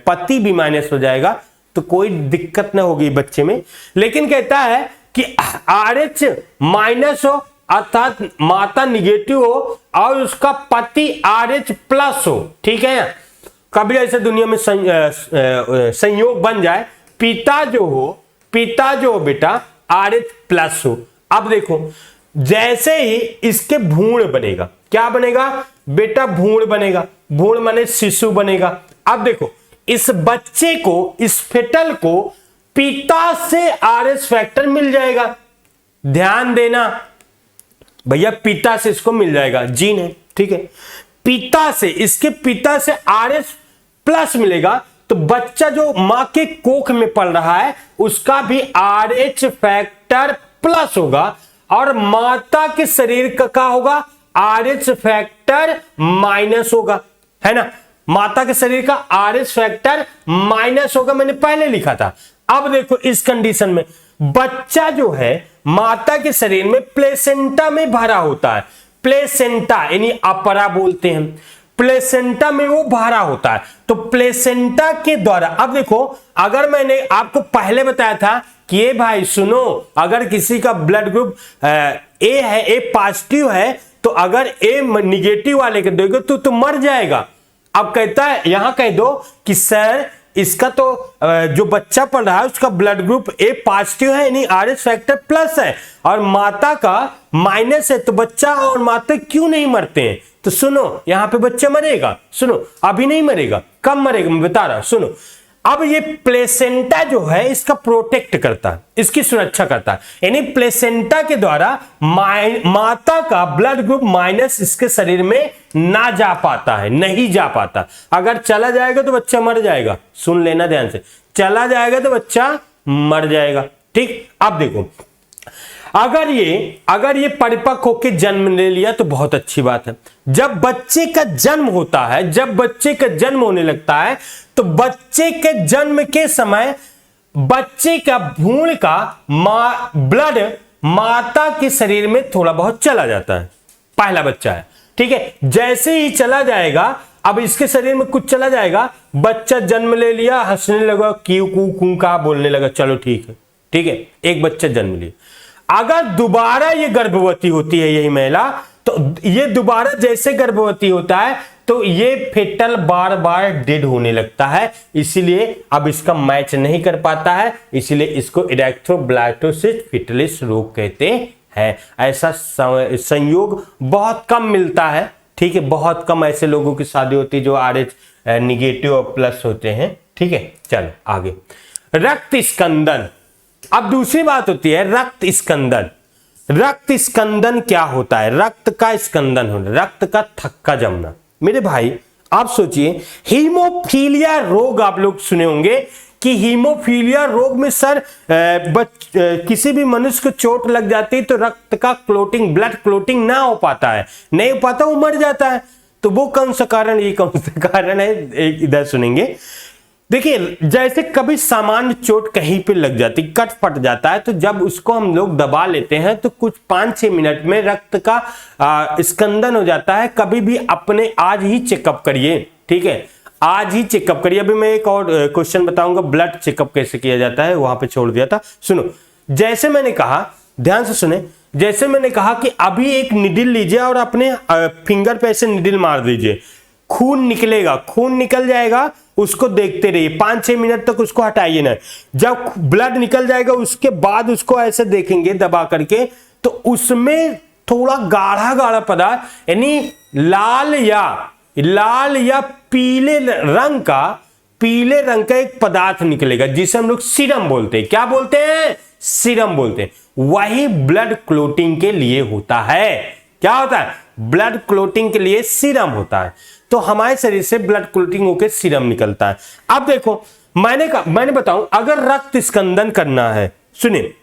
पति भी माइनस हो जाएगा तो कोई दिक्कत ना होगी बच्चे में, लेकिन कहता है कि RH माइनस हो अर्थात माता निगेटिव हो और उसका पति RH प्लस हो, ठीक है। कभी ऐसे दुनिया में संयोग बन जाए, पिता जो हो बेटा RH प्लस हो। अब देखो जैसे ही इसके भ्रूण बनेगा, क्या बनेगा बेटा, भ्रूण बनेगा, भ्रूण माने शिशु बनेगा। अब देखो इस बच्चे को, इस फेटल को पिता से RH फैक्टर मिल जाएगा, ध्यान देना भैया, पिता से इसको मिल जाएगा, जीन है, ठीक है, पिता से, इसके पिता से RH प्लस मिलेगा, तो बच्चा जो मां के कोख में पल रहा है उसका भी RH फैक्टर प्लस होगा, और माता के शरीर का होगा RH फैक्टर माइनस होगा, है ना, माता के शरीर का RH फैक्टर माइनस होगा, मैंने पहले लिखा था। अब देखो इस कंडीशन में बच्चा जो है माता के शरीर में प्लेसेंटा में भरा होता है, प्लेसेंटा यानी अपरा बोलते हैं, प्लेसेंटा में वो भरा होता है, तो प्लेसेंटा के द्वारा, अब देखो अगर मैंने आपको पहले बताया था कि ये भाई सुनो, अगर किसी का ब्लड ग्रुप ए है, ए पॉजिटिव है, तो अगर ए निगेटिव वाले के दोगे तो मर जाएगा। अब कहता है यहां कह दो कि सर इसका तो जो बच्चा पढ़ रहा है उसका ब्लड ग्रुप ए पॉजिटिव है यानी RH फैक्टर प्लस है, और माता का माइनस है, तो बच्चा और माता क्यों नहीं मरते हैं? तो सुनो यहां पे बच्चा मरेगा, सुनो अभी नहीं मरेगा, कब मरेगा मैं बता रहा, सुनो। अब ये प्लेसेंटा जो है इसका प्रोटेक्ट करता है, इसकी सुरक्षा करता है, यानी प्लेसेंटा के द्वारा माता का ब्लड ग्रुप माइनस इसके शरीर में ना जा पाता है, नहीं जा पाता। अगर चला जाएगा तो बच्चा मर जाएगा, सुन लेना ध्यान से, चला जाएगा तो बच्चा मर जाएगा, ठीक। अब देखो अगर ये परिपक्व होकर जन्म ले लिया तो बहुत अच्छी बात है। जब बच्चे का जन्म होता है, जब बच्चे का जन्म होने लगता है, तो बच्चे के जन्म के समय बच्चे का भ्रूण का ब्लड माता के शरीर में थोड़ा बहुत चला जाता है, पहला बच्चा है, ठीक है। जैसे ही चला जाएगा, अब इसके शरीर में कुछ चला जाएगा, बच्चा जन्म ले लिया, हंसने लगा, क्यू कू कू का बोलने लगा, चलो ठीक है, ठीक है, एक बच्चा जन्म लिया। अगर दोबारा ये गर्भवती होती है यही महिला, तो ये दोबारा जैसे गर्भवती होता है तो ये फेटल बार बार डेड होने लगता है, इसीलिए अब इसका मैच नहीं कर पाता है, इसीलिए इसको इलेक्ट्रोब्लास्टोसिस फिटलिस रोग कहते हैं। ऐसा संयोग बहुत कम मिलता है, ठीक है, बहुत कम ऐसे लोगों की शादी होती है जो RH निगेटिव और प्लस होते हैं, ठीक है। चलो आगे, रक्त स्कंदन। अब दूसरी बात होती है रक्त स्कंदन। रक्त स्कंदन क्या होता है? रक्त का स्कंदन होना, रक्त का थक्का जमना। मेरे भाई आप सोचिए, हीमोफीलिया रोग आप लोग सुने होंगे कि हीमोफीलिया रोग में सर किसी भी मनुष्य को चोट लग जाती है तो रक्त का क्लोटिंग, ब्लड क्लोटिंग ना हो पाता है, नहीं हो पाता, वो मर जाता है। तो वो कौन सा कारण, ये कौन सा कारण है, इधर सुनेंगे। देखिए जैसे कभी सामान्य चोट कहीं पे लग जाती, कट फट जाता है, तो जब उसको हम लोग दबा लेते हैं तो कुछ 5-6 मिनट में रक्त का स्कंदन हो जाता है। कभी भी अपने आज ही चेकअप करिए, ठीक है, आज ही चेकअप करिए। अभी मैं एक और क्वेश्चन बताऊंगा, ब्लड चेकअप कैसे किया जाता है, वहां पे छोड़ दिया था। सुनो, जैसे मैंने कहा, ध्यान से सुने, जैसे मैंने कहा कि अभी एक निडिल लीजिए और अपने फिंगर पे ऐसे निडिल मार दीजिए, खून निकलेगा, खून निकल जाएगा, उसको देखते रहिए 5-6 मिनट तक, उसको हटाइए ना। जब ब्लड निकल जाएगा उसके बाद उसको ऐसे देखेंगे दबा करके, तो उसमें थोड़ा गाढ़ा गाढ़ा पदार्थ, यानी लाल या पीले रंग का एक पदार्थ निकलेगा जिसे हम लोग सीरम बोलते हैं। क्या बोलते हैं? सीरम बोलते हैं। वही ब्लड क्लोटिंग के लिए होता है। क्या होता है? ब्लड क्लोटिंग के लिए सीरम होता है। तो हमारे शरीर से ब्लड क्लोटिंग होकर सीरम निकलता है। अब देखो, मैंने बताऊं, अगर रक्त स्कंदन करना है, सुनिए,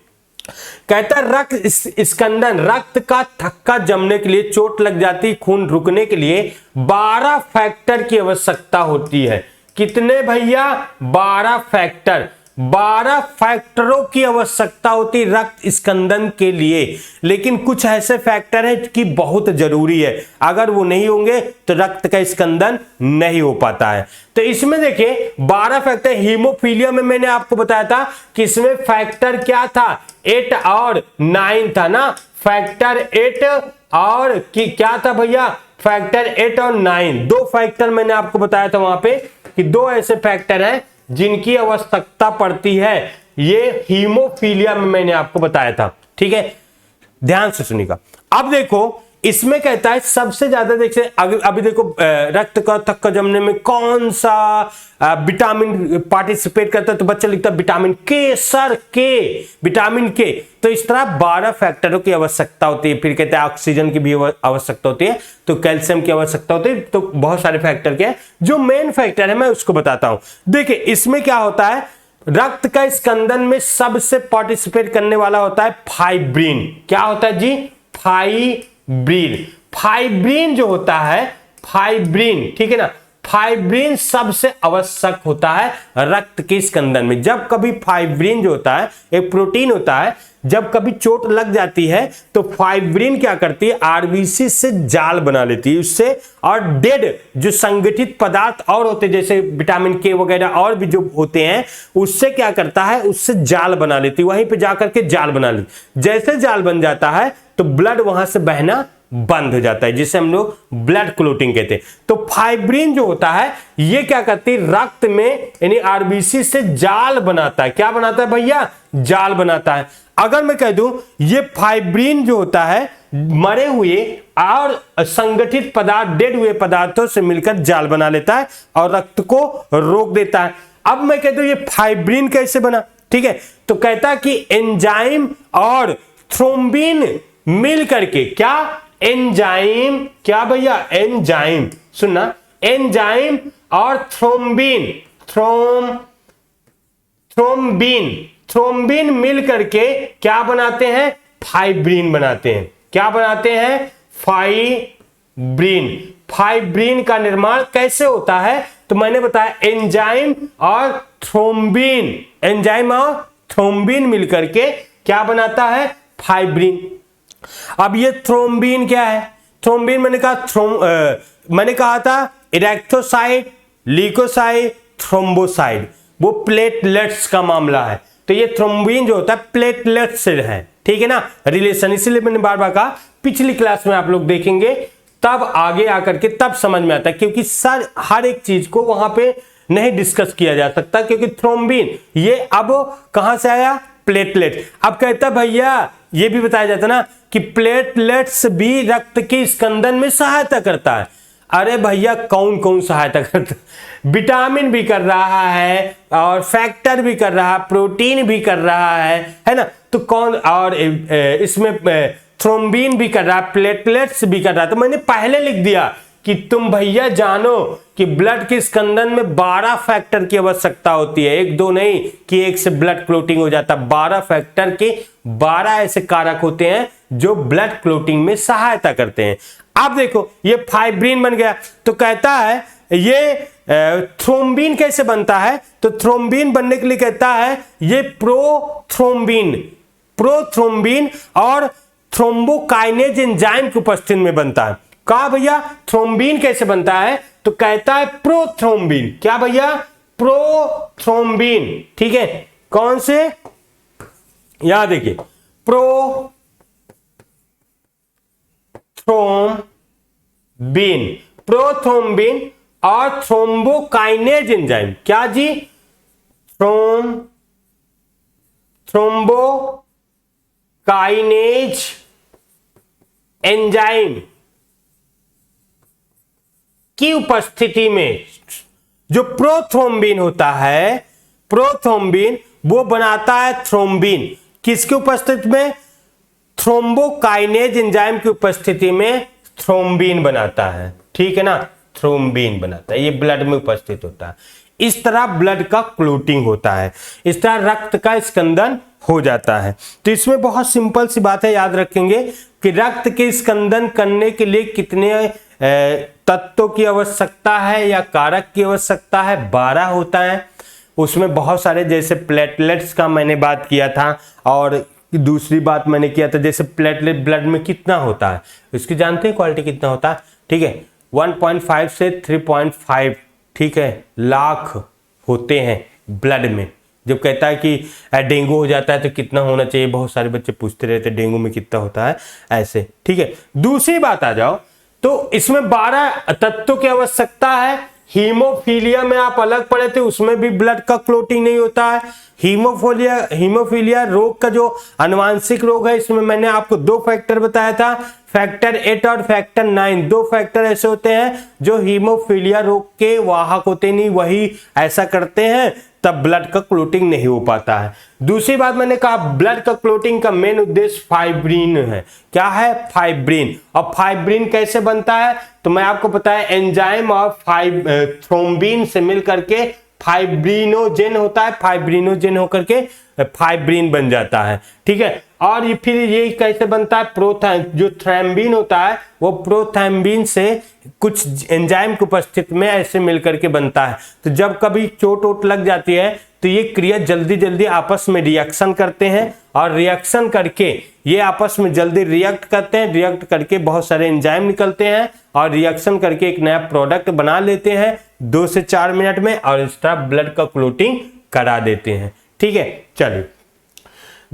कहता है रक्त स्कंदन, रक्त का थक्का जमने के लिए, चोट लग जाती, खून रुकने के लिए 12 फैक्टर की आवश्यकता होती है। कितने भैया? 12 फैक्टर। 12 फैक्टरों की आवश्यकता होती रक्त स्कंदन के लिए। लेकिन कुछ ऐसे फैक्टर हैं कि बहुत जरूरी है, अगर वो नहीं होंगे तो रक्त का स्कंदन नहीं हो पाता है। तो इसमें देखिए 12 फैक्टर। हीमोफीलिया में मैंने आपको बताया था कि इसमें फैक्टर क्या था? 8 और 9 था ना। फैक्टर 8 और क्या था भैया? फैक्टर 8 और 9, 2 फैक्टर मैंने आपको बताया था वहां पे कि 2 ऐसे फैक्टर हैं जिनकी आवश्यकता पड़ती है। ये हीमोफीलिया में मैंने आपको बताया था। ठीक है, ध्यान से सुनिएगा। अब देखो, इसमें कहता है सबसे ज्यादा, देखिए अभी देखो, रक्त का थक्का जमने में कौन सा विटामिन पार्टिसिपेट करता है? तो बच्चा लिखता है विटामिन के, सर के, विटामिन के। तो इस तरह 12 फैक्टरों की आवश्यकता होती है। फिर कहते हैं ऑक्सीजन की भी आवश्यकता होती है, तो कैल्शियम की आवश्यकता होती है। तो बहुत सारे फैक्टर के हैं। जो मेन फैक्टर है मैं उसको बताता हूं। देखिए इसमें क्या होता है, रक्त का स्कंदन में सबसे पार्टिसिपेट करने वाला होता है फाइब्रिन। क्या होता है जी? फाइब्रिन जो होता है, फाइब्रिन, ठीक है ना, फाइब्रिन सबसे आवश्यक होता है रक्त के स्कंदन में। जब कभी फाइब्रिन जो होता है, एक प्रोटीन होता है, जब कभी चोट लग जाती है तो फाइब्रिन क्या करती है? आरबीसी से जाल बना लेती है उससे, और डेड जो संगठित पदार्थ और होते हैं जैसे विटामिन के वगैरह और भी जो होते हैं, उससे क्या करता है? उससे जाल बना लेती है, वहीं पे जाकर के जाल बना लेती। जैसे जाल बन जाता है तो ब्लड वहां से बहना बंद हो जाता है, जिसे हम लोग ब्लड क्लोटिंग कहते हैं। तो फाइब्रिन जो होता है ये क्या करती है? रक्त में यानी आरबीसी से जाल बनाता है। क्या बनाता है भैया? जाल बनाता है। अगर मैं कह दूं ये फाइब्रिन जो होता है मरे हुए और संगठित पदार्थ, डेड हुए पदार्थों से मिलकर जाल बना लेता है और रक्त को रोक देता है। अब मैं कह दूं ये फाइब्रिन कैसे बना? ठीक है, तो कहता है कि एंजाइम और थ्रोम्बिन मिल करके, क्या? एंजाइम, क्या भैया? एंजाइम, सुनना, एंजाइम और थ्रोम्बिन मिल करके क्या बनाते हैं? फाइब्रिन बनाते हैं। क्या बनाते हैं? फाइब्रिन का निर्माण कैसे होता है? तो मैंने बताया एंजाइम और थ्रोम्बिन मिलकर के क्या बनाता है? फाइब्रिन। अब ये थ्रोम्बिन क्या है? थ्रोम्बिन मैंने कहा था इरेक्थोसाइट, ल्यूकोसाइट, थ्रोम्बोसाइट, वो प्लेटलेट्स का मामला है। तो ये थ्रोम्बिन जो होता है प्लेटलेट्स से है, ठीक है ना, रिलेशन। इसीलिए मैंने बार बार कहा, पिछली क्लास में आप लोग देखेंगे तब आगे आकर के तब समझ में आता है, क्योंकि सर हर एक चीज को वहां पे नहीं डिस्कस किया जा सकता, क्योंकि थ्रोम्बिन ये अब कहां से आया? प्लेटलेट। अब कहता भैया ये भी बताया जाता ना कि प्लेटलेट्स भी रक्त के स्कंदन में सहायता करता है। अरे भैया कौन कौन सहायता करता? विटामिन भी कर रहा है और फैक्टर भी कर रहा है, प्रोटीन भी कर रहा है ना। तो कौन? और इसमें थ्रोम्बिन भी कर रहा है, प्लेटलेट्स भी कर रहा है। तो मैंने पहले लिख दिया कि तुम भैया जानो कि ब्लड के स्कंदन में 12 फैक्टर की आवश्यकता होती है, एक दो नहीं कि एक से ब्लड क्लोटिंग हो जाता। 12 फैक्टर के 12 ऐसे कारक होते हैं जो ब्लड क्लोटिंग में सहायता करते हैं। अब देखो ये फाइब्रिन बन गया, तो कहता है ये थ्रोम्बिन कैसे बनता है? तो थ्रोम्बिन बनने के लिए कहता है ये प्रोथ्रोम्बिन और थ्रोम्बोकाइनेज एंजाइम की उपस्थिति में बनता है। कहा भैया थ्रोम्बिन कैसे बनता है? तो कहता है प्रोथ्रोम्बिन। क्या भैया? प्रोथ्रोम्बिन, ठीक है। कौन से? यहां देखिए, प्रोथ्रोम्बिन और थ्रोम्बोकाइनेज एंजाइम। क्या जी? थ्रोम्बोकाइनेज एंजाइम की उपस्थिति में जो प्रोथ्रोम्बिन होता है, प्रोथ्रोम्बिन वो बनाता है थ्रोम्बिन। किसकी उपस्थिति में? थ्रोम्बोकाइनेज एंजाइम की उपस्थिति में थ्रोम्बिन बनाता है, ठीक है ना, थ्रोम्बिन बनाता है, ये ब्लड में उपस्थित होता है। इस तरह ब्लड का क्लोटिंग होता है, इस तरह रक्त का स्कंदन हो जाता है। तो इसमें बहुत सिंपल सी बात है, याद रखेंगे कि रक्त के स्कंदन करने के लिए कितने तत्वों की आवश्यकता है या कारक की आवश्यकता है? 12 होता है। उसमें बहुत सारे, जैसे प्लेटलेट्स का मैंने बात किया था, और दूसरी बात मैंने किया था जैसे प्लेटलेट ब्लड में कितना होता है, इसकी जानते हैं क्वालिटी कितना होता है, ठीक है, 1.5 से 3.5, ठीक है, लाख होते हैं ब्लड में। जब कहता है कि डेंगू हो जाता है तो कितना होना चाहिए, बहुत सारे बच्चे पूछते रहते हैं डेंगू में कितना होता है, ऐसे, ठीक है। दूसरी बात आ जाओ तो इसमें 12 तत्वों की आवश्यकता है। हीमोफीलिया में आप अलग पढ़े थे, उसमें भी ब्लड का क्लोटिंग नहीं होता है। हीमोफीलिया रोग का जो आनुवांशिक रोग है, इसमें मैंने आपको 2 फैक्टर बताया था, फैक्टर 8 और फैक्टर 9। 2 फैक्टर ऐसे होते हैं जो हीमोफीलिया रोग के वाहक होते नहीं, वही ऐसा करते हैं, तब ब्लड का क्लोटिंग नहीं हो पाता है। दूसरी बात मैंने कहा, ब्लड का क्लोटिंग का मेन उद्देश्य फाइब्रिन है। क्या है? फाइब्रिन। और फाइब्रिन कैसे बनता है? तो मैं आपको बताया, एंजाइम और थ्रोम्बिन से मिल करके फाइब्रिनोजेन होता है, फाइब्रिनोजेन होकर के फाइब्रिन बन जाता है, ठीक है। और ये फिर ये कैसे बनता है? जो थ्रोम्बिन होता है वो प्रोथ्रोम्बिन से कुछ एंजाइम की उपस्थिति में ऐसे मिलकर के बनता है। तो जब कभी चोट वोट लग जाती है तो ये क्रिया जल्दी जल्दी आपस में रिएक्शन करते हैं, और रिएक्शन करके ये आपस में जल्दी रिएक्ट करते हैं, रिएक्ट करके बहुत सारे एंजाइम निकलते हैं, और रिएक्शन करके एक नया प्रोडक्ट बना लेते हैं 2 से 4 मिनट में, और इस तरह ब्लड का क्लोटिंग करा देते हैं, ठीक है। चलिए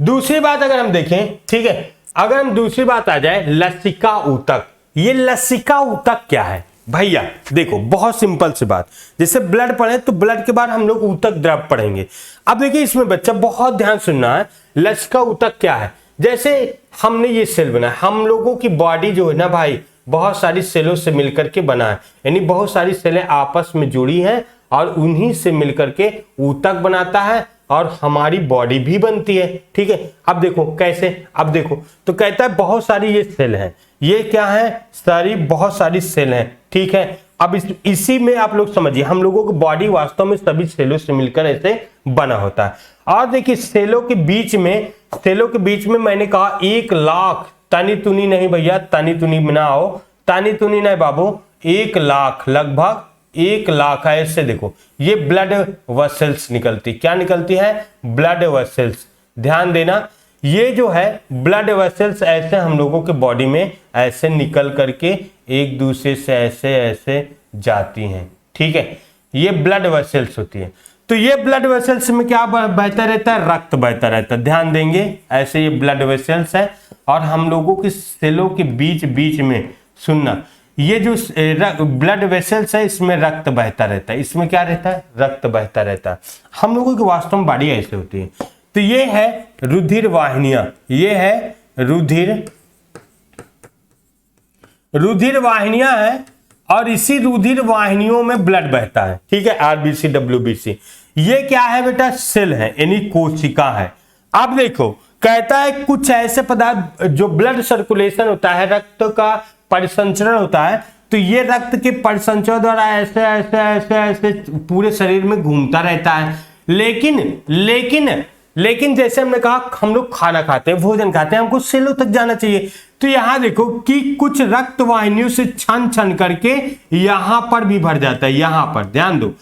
दूसरी बात अगर हम देखें, ठीक है, अगर हम दूसरी बात आ जाए, लसिका ऊतक। ये लसिका ऊतक क्या है भैया? देखो बहुत सिंपल सी बात, जैसे ब्लड पढ़े तो ब्लड के बाद हम लोग ऊतक द्रव पढ़ेंगे। अब देखिए इसमें बच्चा बहुत ध्यान सुनना है, लसिका ऊतक क्या है? जैसे हमने ये सेल बनाया, हम लोगों की बॉडी जो है ना भाई, बहुत सारी सेलों से मिलकर के बना है, यानी बहुत सारी सेलें आपस में जुड़ी हैं, और उन्हीं से मिलकर के ऊतक बनाता है, और हमारी बॉडी भी बनती है, ठीक है। अब देखो कैसे, अब देखो तो कहता है बहुत सारी ये सेल हैं, ये क्या है? बहुत सारी सेल हैं, ठीक है। अब इसी में आप लोग समझिए, हम लोगों की बॉडी वास्तव में सभी सेलों से मिलकर ऐसे बना होता है। और देखिए सेलों के बीच में मैंने कहा 1 लाख, तनी तुनी नहीं भैया, तनी तुनी बनाओ, तनी तुनी नहीं बाबू, 1 लाख, लगभग 1 लाख है। ऐसे देखो ये ब्लड वेसल्स निकलती, क्या निकलती है? Blood vessels. ध्यान देना, ये जो है ब्लड वेसल्स ऐसे हम लोगों के बॉडी में ऐसे निकल करके एक दूसरे से ऐसे ऐसे जाती हैं, ठीक है, ये ब्लड वेसल्स होती है। तो ये ब्लड वेसल्स में क्या बहता रहता है? रक्त बहता रहता है। ध्यान देंगे, ऐसे ये ब्लड वेसल्स है, और हम लोगों की सेलों के बीच में सुनना, ये जो ब्लड वेसल्स है इसमें रक्त बहता रहता है। इसमें क्या रहता है? रक्त बहता रहता है। हम लोगों की वास्तव में बॉडी ऐसे होती है। तो ये है रुधिर वाहिनियां, ये है रुधिर वाहिनियां है, और इसी रुधिर वाहिनियों में ब्लड बहता है, ठीक है, आरबीसी डब्ल्यूबीसी। ये क्या है बेटा? सेल है, यानी कोशिका है। अब देखो कहता है कुछ ऐसे पदार्थ जो ब्लड सर्कुलेशन होता है, रक्त का परिसंचरण होता है, तो ये रक्त के परिसंचरण द्वारा ऐसे ऐसे ऐसे ऐसे पूरे शरीर में घूमता रहता है। लेकिन जैसे हमने कहा, हम लोग खाना खाते हैं, भोजन खाते हैं, हमको सेलों तक जाना चाहिए। तो यहां देखो कि कुछ रक्त वाहिनियों से छन करके यहां पर भी भर जाता है। यहां पर ध्यान दो,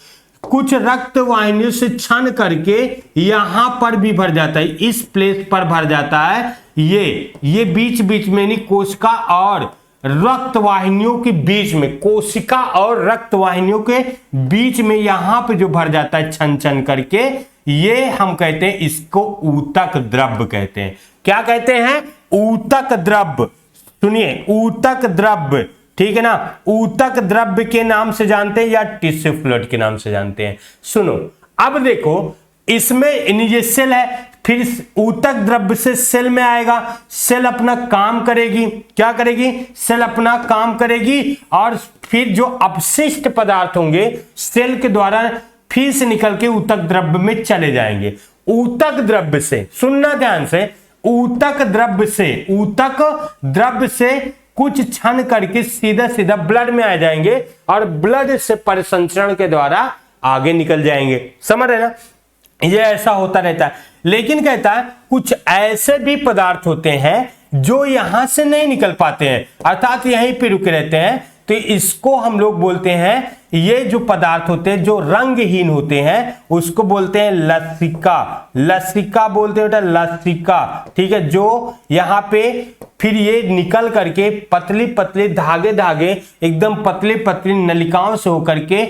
कुछ रक्त वाहिनियों से छन करके यहां पर भी भर जाता है, इस प्लेस पर भर जाता है। ये बीच में यानी कोशिका और रक्त वाहिनियों के बीच में, कोशिका और रक्त वाहिनियों के बीच में यहां पे जो भर जाता है छन करके, ये हम कहते हैं, इसको ऊतक द्रव्य कहते हैं। क्या कहते हैं? ऊतक द्रव्य। सुनिए, ऊतक द्रव्य, ठीक है ना, ऊतक द्रव्य के नाम से जानते हैं या टिश्यू फ्लूइड के नाम से जानते हैं। सुनो, अब देखो इसमें ये सेल है, फिर ऊतक द्रव्य से सेल में आएगा, सेल अपना काम करेगी, क्या करेगी, सेल अपना काम करेगी और फिर जो अपशिष्ट पदार्थ होंगे सेल के द्वारा फिर से निकल के ऊतक द्रव्य में चले जाएंगे। ऊतक द्रव्य से, सुनना ध्यान से, ऊतक द्रव्य से कुछ क्षण करके सीधा सीधा ब्लड में आ जाएंगे और ब्लड से परिसंचरण के द्वारा आगे निकल जाएंगे। समझ रहे ना, ये ऐसा होता रहता है। लेकिन कहता है कुछ ऐसे भी पदार्थ होते हैं जो यहां से नहीं निकल पाते हैं, अर्थात यहीं पे रुके रहते हैं, तो इसको हम लोग बोलते हैं, ये जो पदार्थ होते हैं जो रंगहीन होते हैं उसको बोलते हैं लसिका। लसिका बोलते हैं बेटा, लसिका, ठीक है। जो यहाँ पे फिर ये निकल करके पतली पतली धागे धागे एकदम पतली पतली नलिकाओं से होकर के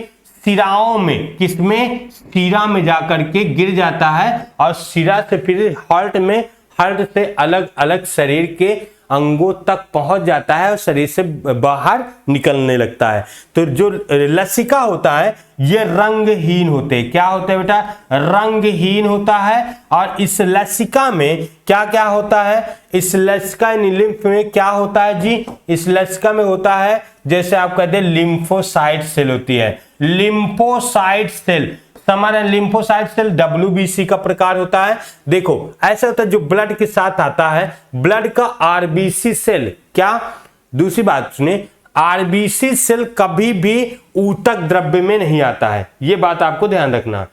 सिराओं में, किसमें, सिरा में जाकर के गिर जाता है और सिरा से फिर हार्ट में, हार्ट से अलग अलग शरीर के अंगों तक पहुंच जाता है और शरीर से बाहर निकलने लगता है। तो जो लसिका होता है ये रंगहीन होते हैं। क्या होते हैं बेटा, रंगहीन होता है। और इस लसिका में क्या क्या होता है, इस लसिका लिम्फ में क्या होता है जी, इस लसिका में होता है, जैसे आप कहते हैं लिम्फोसाइट सेल होती है, लिम्फोसाइट सेल। हमारा लिम्फोसाइट सेल WBC का प्रकार होता है। देखो ऐसा होता है जो ब्लड के साथ आता है, ब्लड का RBC सेल, क्या, दूसरी बात सुनिए, RBC सेल कभी भी ऊतक द्रव्य में नहीं आता है, ये बात आपको ध्यान रखना।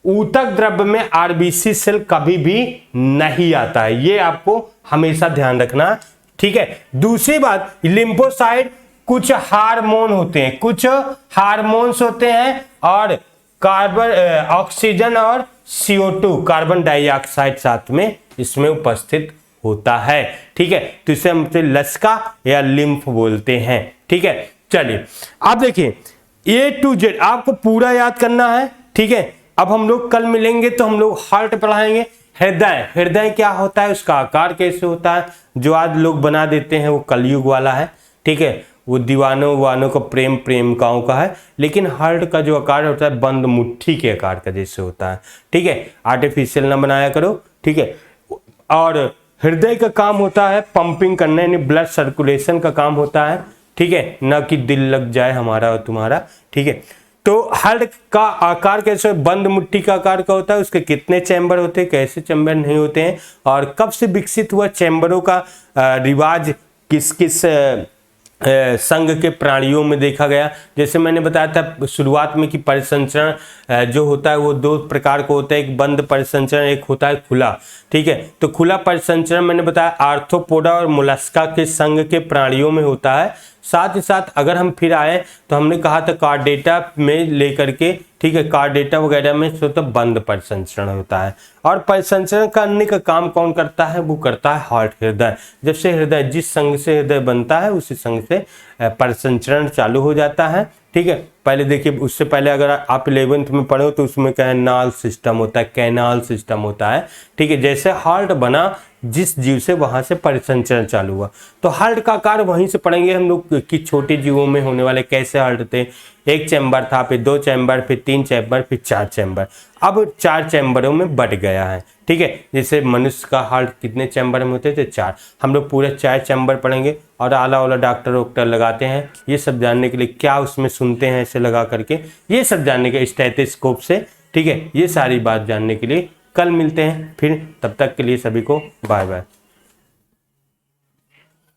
ऊतक द्रव्य में RBC सेल कभी भी नहीं आता है, ये आपको हमेशा ध्यान रखना, ठीक है। दूसरी बात, लिम्फोसाइट कुछ हार्मोन होते हैं, कुछ हार्मोन्स होते हैं और कार्बन, ऑक्सीजन और CO2 कार्बन डाइऑक्साइड साथ में इसमें उपस्थित होता है, ठीक है। तो इसे हम लसिका या लिम्फ बोलते हैं, ठीक है। चलिए आप देखिए A to Z आपको पूरा याद करना है, ठीक है। अब हम लोग कल मिलेंगे तो हम लोग हार्ट पढ़ाएंगे। हृदय, हृदय क्या होता है, उसका आकार कैसे होता है, जो आज लोग बना देते हैं वो कलयुग वाला है, ठीक है। वो दीवानों वानों का प्रेम प्रेमिकाओं का है, लेकिन हार्ट का जो आकार होता है बंद मुट्ठी के आकार का जैसे होता है, ठीक है। आर्टिफिशियल ना बनाया करो, ठीक है। और हृदय का काम होता है पंपिंग करना, यानी ब्लड सर्कुलेशन का काम होता है, ठीक है, ना कि दिल लग जाए हमारा और तुम्हारा, ठीक है। तो हार्ट का आकार कैसे, बंद मुट्ठी का आकार का होता है, उसके कितने चैम्बर होते हैं, कैसे चैम्बर नहीं होते हैं, और कब से विकसित हुआ चैम्बरों का रिवाज किस किस संघ के प्राणियों में देखा गया। जैसे मैंने बताया था शुरुआत में कि परिसंचरण जो होता है वो दो प्रकार का होता है, एक बंद परिसंचरण, एक होता है खुला, ठीक है। तो खुला परिसंचरण मैंने बताया आर्थ्रोपोडा और मोलस्का के संघ के प्राणियों में होता है। साथ ही साथ अगर हम फिर आए तो हमने कहा था कार्डेटा में लेकर के, ठीक है, कार्डेटा वगैरह में तो बंद परिसंचरण होता है। और परिसंचरण करने का काम कौन करता है, वो करता है हार्ट, हृदय। जब से हृदय, जिस संघ से हृदय बनता है उसी संघ से परिसंचरण चालू हो जाता है, ठीक है। पहले देखिए, उससे पहले अगर आप 11th में पढ़ो तो उसमें कैनाल सिस्टम होता है, कैनाल सिस्टम होता है, ठीक है। जैसे हार्ट बना जिस जीव से वहां से परिसंचरण चालू हुआ, तो हार्ट का आकार वहीं से पढ़ेंगे हम लोग कि छोटे जीवों में होने वाले कैसे हार्ट थे। एक चैम्बर था, फिर 2 चैम्बर, फिर 3 चैम्बर, फिर 4 चैम्बर, अब 4 चैम्बरों में बढ़ गया है, ठीक है। जैसे मनुष्य का हार्ट कितने चैम्बर में होते थे, 4, हम लोग पूरे 4 चैम्बर पढ़ेंगे। और आला वाला डॉक्टर वोक्टर लगाते हैं, ये सब जानने के लिए क्या उसमें सुनते हैं ऐसे लगा करके, ये सब जानने के स्टेथोस्कोप से, ठीक है। ये सारी बात जानने के लिए कल मिलते हैं फिर, तब तक के लिए सभी को बाय बाय।